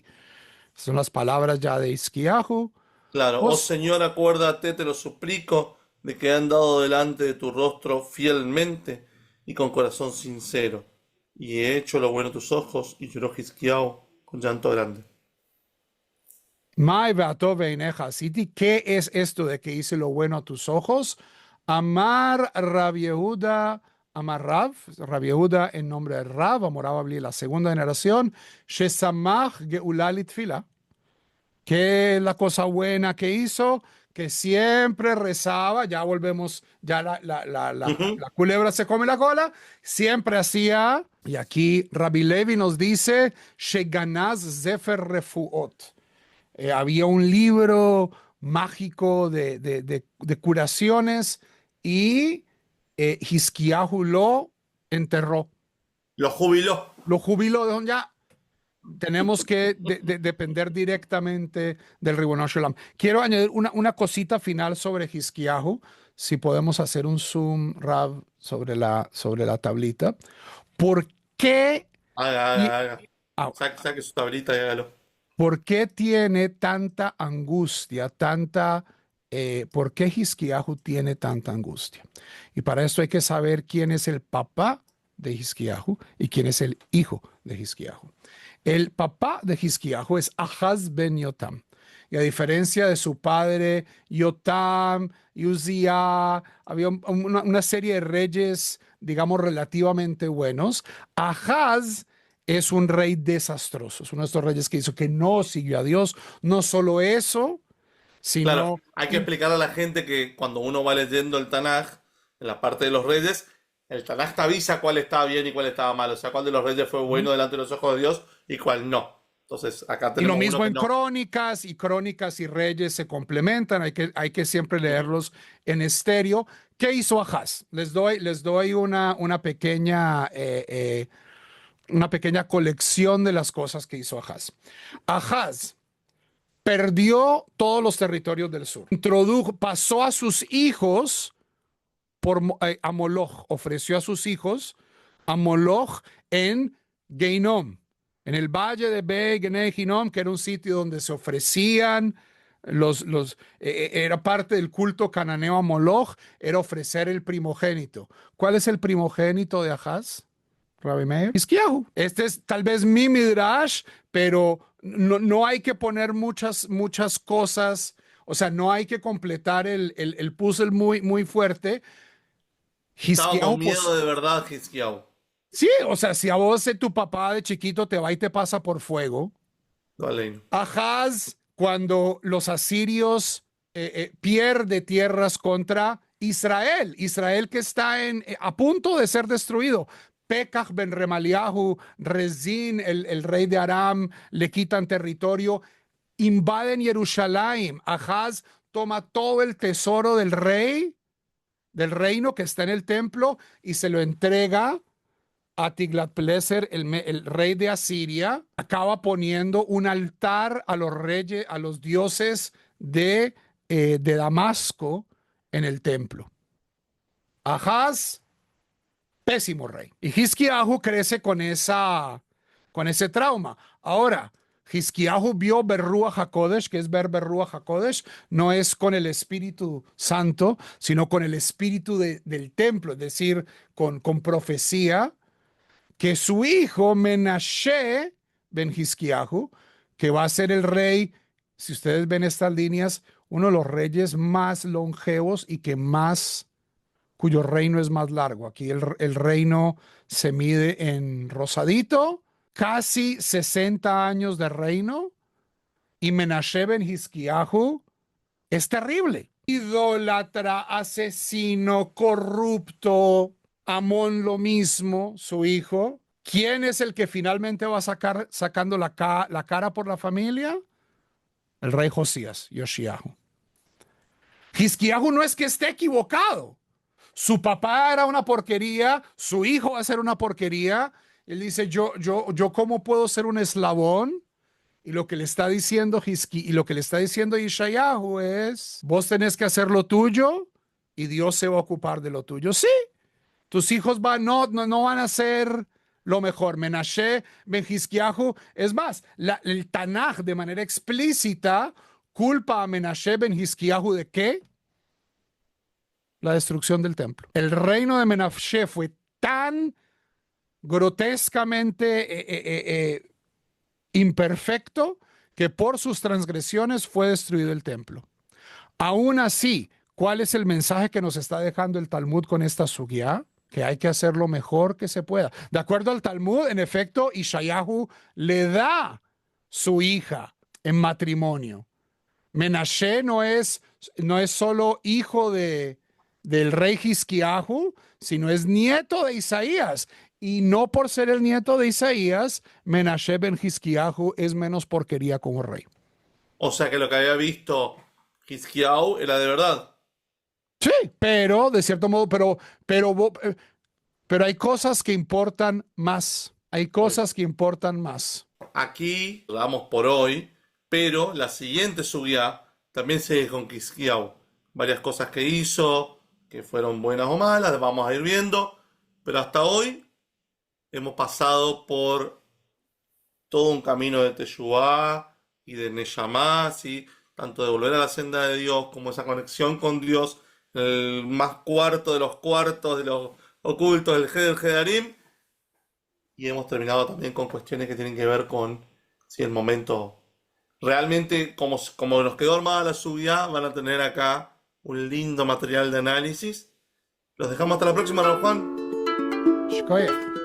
Son las palabras ya de Hisquiahu. Claro, oh Pues, Señor, acuérdate, te lo suplico, de que he andado delante de tu rostro fielmente y con corazón sincero, y he hecho lo bueno a tus ojos, y lloró Hizquiao con llanto grande. Mai beato beineja Siti, ¿qué es esto de que hice lo bueno a tus ojos? Amar Rab Yehuda, Amar Rab Yehuda en nombre de Rab, Amorab Abli, la segunda generación, Shesamach Geulalit Fila, que la cosa buena que hizo, que siempre rezaba, ya volvemos, ya Ujú. la culebra se come la cola, siempre hacía, y aquí Rabbi Levi nos dice, Sheganaz Zefer Refuot. Había un libro mágico de curaciones y Hizkiyahu lo enterró, Lo jubiló. lo jubiló de donde ya tenemos que depender directamente del Ribbono Shel Olam. Quiero añadir una cosita final sobre Hizkiyahu, si podemos hacer un zoom, Rav, sobre la tablita. ¿Por qué, Haga, y- haga, haga. ah, Saque su tablita y hágalo. ¿por qué tiene tanta angustia, por qué Hizkiyahu tiene tanta angustia? Y para esto hay que saber quién es el papá de Hizkiyahu y quién es el hijo de Hizkiyahu. El papá de Hizkiyahu es Ahaz ben Yotam. Y a diferencia de su padre Yotam y Uzziah, había una serie de reyes, digamos, relativamente buenos. Ahaz es un rey desastroso, es uno de estos reyes que hizo que no siguió a Dios. No solo eso, Claro, sino hay que explicar a la gente que cuando uno va leyendo el Tanaj, en la parte de los reyes, el Tanaj te avisa cuál estaba bien y cuál estaba mal. O sea, cuál de los reyes fue bueno delante de los ojos de Dios y cuál no. Entonces, acá y lo tenemos uno mismo que en no. crónicas y reyes se complementan, hay que siempre leerlos en estéreo. ¿Qué hizo Ahaz? Les doy una pequeña colección de las cosas que hizo Ahaz. Ahaz perdió todos los territorios del sur, pasó a sus hijos a Moloch, ofreció a sus hijos a Moloch en Geinom, en el valle de Be Hinnom, que era un sitio donde se ofrecían era parte del culto cananeo a Moloch, era ofrecer el primogénito. ¿Cuál es el primogénito de Ahaz? Rabbi Meir. Hizkiyahu. Este es tal vez mi midrash, pero no hay que poner muchas cosas, o sea, no hay que completar el puzzle muy fuerte. Estaba con Hizkiyahu, miedo pues, de verdad, Hizkiau. sí, o sea, si a vos tu papá de chiquito te va y te pasa por fuego, Vale. Ahaz, cuando los asirios pierde tierras contra Israel, Israel que está a punto de ser destruido. Pekach ben Remaliahu, Rezin, el rey de Aram, le quitan territorio, invaden Jerusalén. Ahaz toma todo el tesoro del reino que está en el templo y se lo entrega a Tiglat-Pileser, el rey de Asiria. Acaba poniendo un altar a los reyes, a los dioses de Damasco en el templo. Ahaz, pésimo rey. Y Hizkiyahu crece con ese trauma. Ahora, Hizkiyahu vio Berruach HaKodesh, que es ver Berruach HaKodesh, no es con el Espíritu Santo, sino con el espíritu del templo, es decir, con profecía, que su hijo Menashe ben Hizkiyahu, que va a ser el rey, si ustedes ven estas líneas, uno de los reyes más longevos y cuyo reino es más largo. Aquí el reino se mide en rosadito, casi 60 años de reino, y Menashe ben Hizkiyahu es terrible. Idólatra, asesino, corrupto. Amón lo mismo, su hijo. ¿Quién es el que finalmente va sacando la cara por la familia? El rey Josías, Yoshiahu. Hizquiyahu no es que esté equivocado. Su papá era una porquería, su hijo va a ser una porquería. Él dice, yo ¿cómo puedo ser un eslabón? Y lo que le está diciendo y lo que le está diciendo Yeshayahu es, vos tenés que hacer lo tuyo y Dios se va a ocupar de lo tuyo. Sí, tus hijos no van a ser lo mejor. Menashe ben Hizquiyahu, es más, el Tanaj de manera explícita culpa a Menashe ben Hizquiyahu ¿de qué? La destrucción del templo. El reino de Menashe fue tan grotescamente imperfecto que por sus transgresiones fue destruido el templo. Aún así, ¿cuál es el mensaje que nos está dejando el Talmud con esta sugía? Que hay que hacer lo mejor que se pueda. De acuerdo al Talmud, en efecto, Yeshayahu le da su hija en matrimonio. Menashe no es solo hijo del rey Hizquiyahu, sino es nieto de Isaías. Y no por ser el nieto de Isaías, Menashe ben Hizquiyahu es menos porquería como rey. O sea que lo que había visto Hizkiyahu era de verdad. Sí, pero de cierto modo, pero hay cosas que importan más. Hay cosas que importan más. Aquí lo damos por hoy, pero la siguiente subida también sigue con Hizkiyahu. Varias cosas que hizo, que fueron buenas o malas, las vamos a ir viendo, pero hasta hoy hemos pasado por todo un camino de Teshuvá y de Neyamá, ¿sí? Tanto de volver a la senda de Dios como esa conexión con Dios, el más cuarto de los cuartos, de los ocultos del Hedarim. Y hemos terminado también con cuestiones que tienen que ver con si el momento realmente, como nos quedó armada la subida, van a tener acá un lindo material de análisis. Los dejamos hasta la próxima, ¿no, Juan? Shkoyach.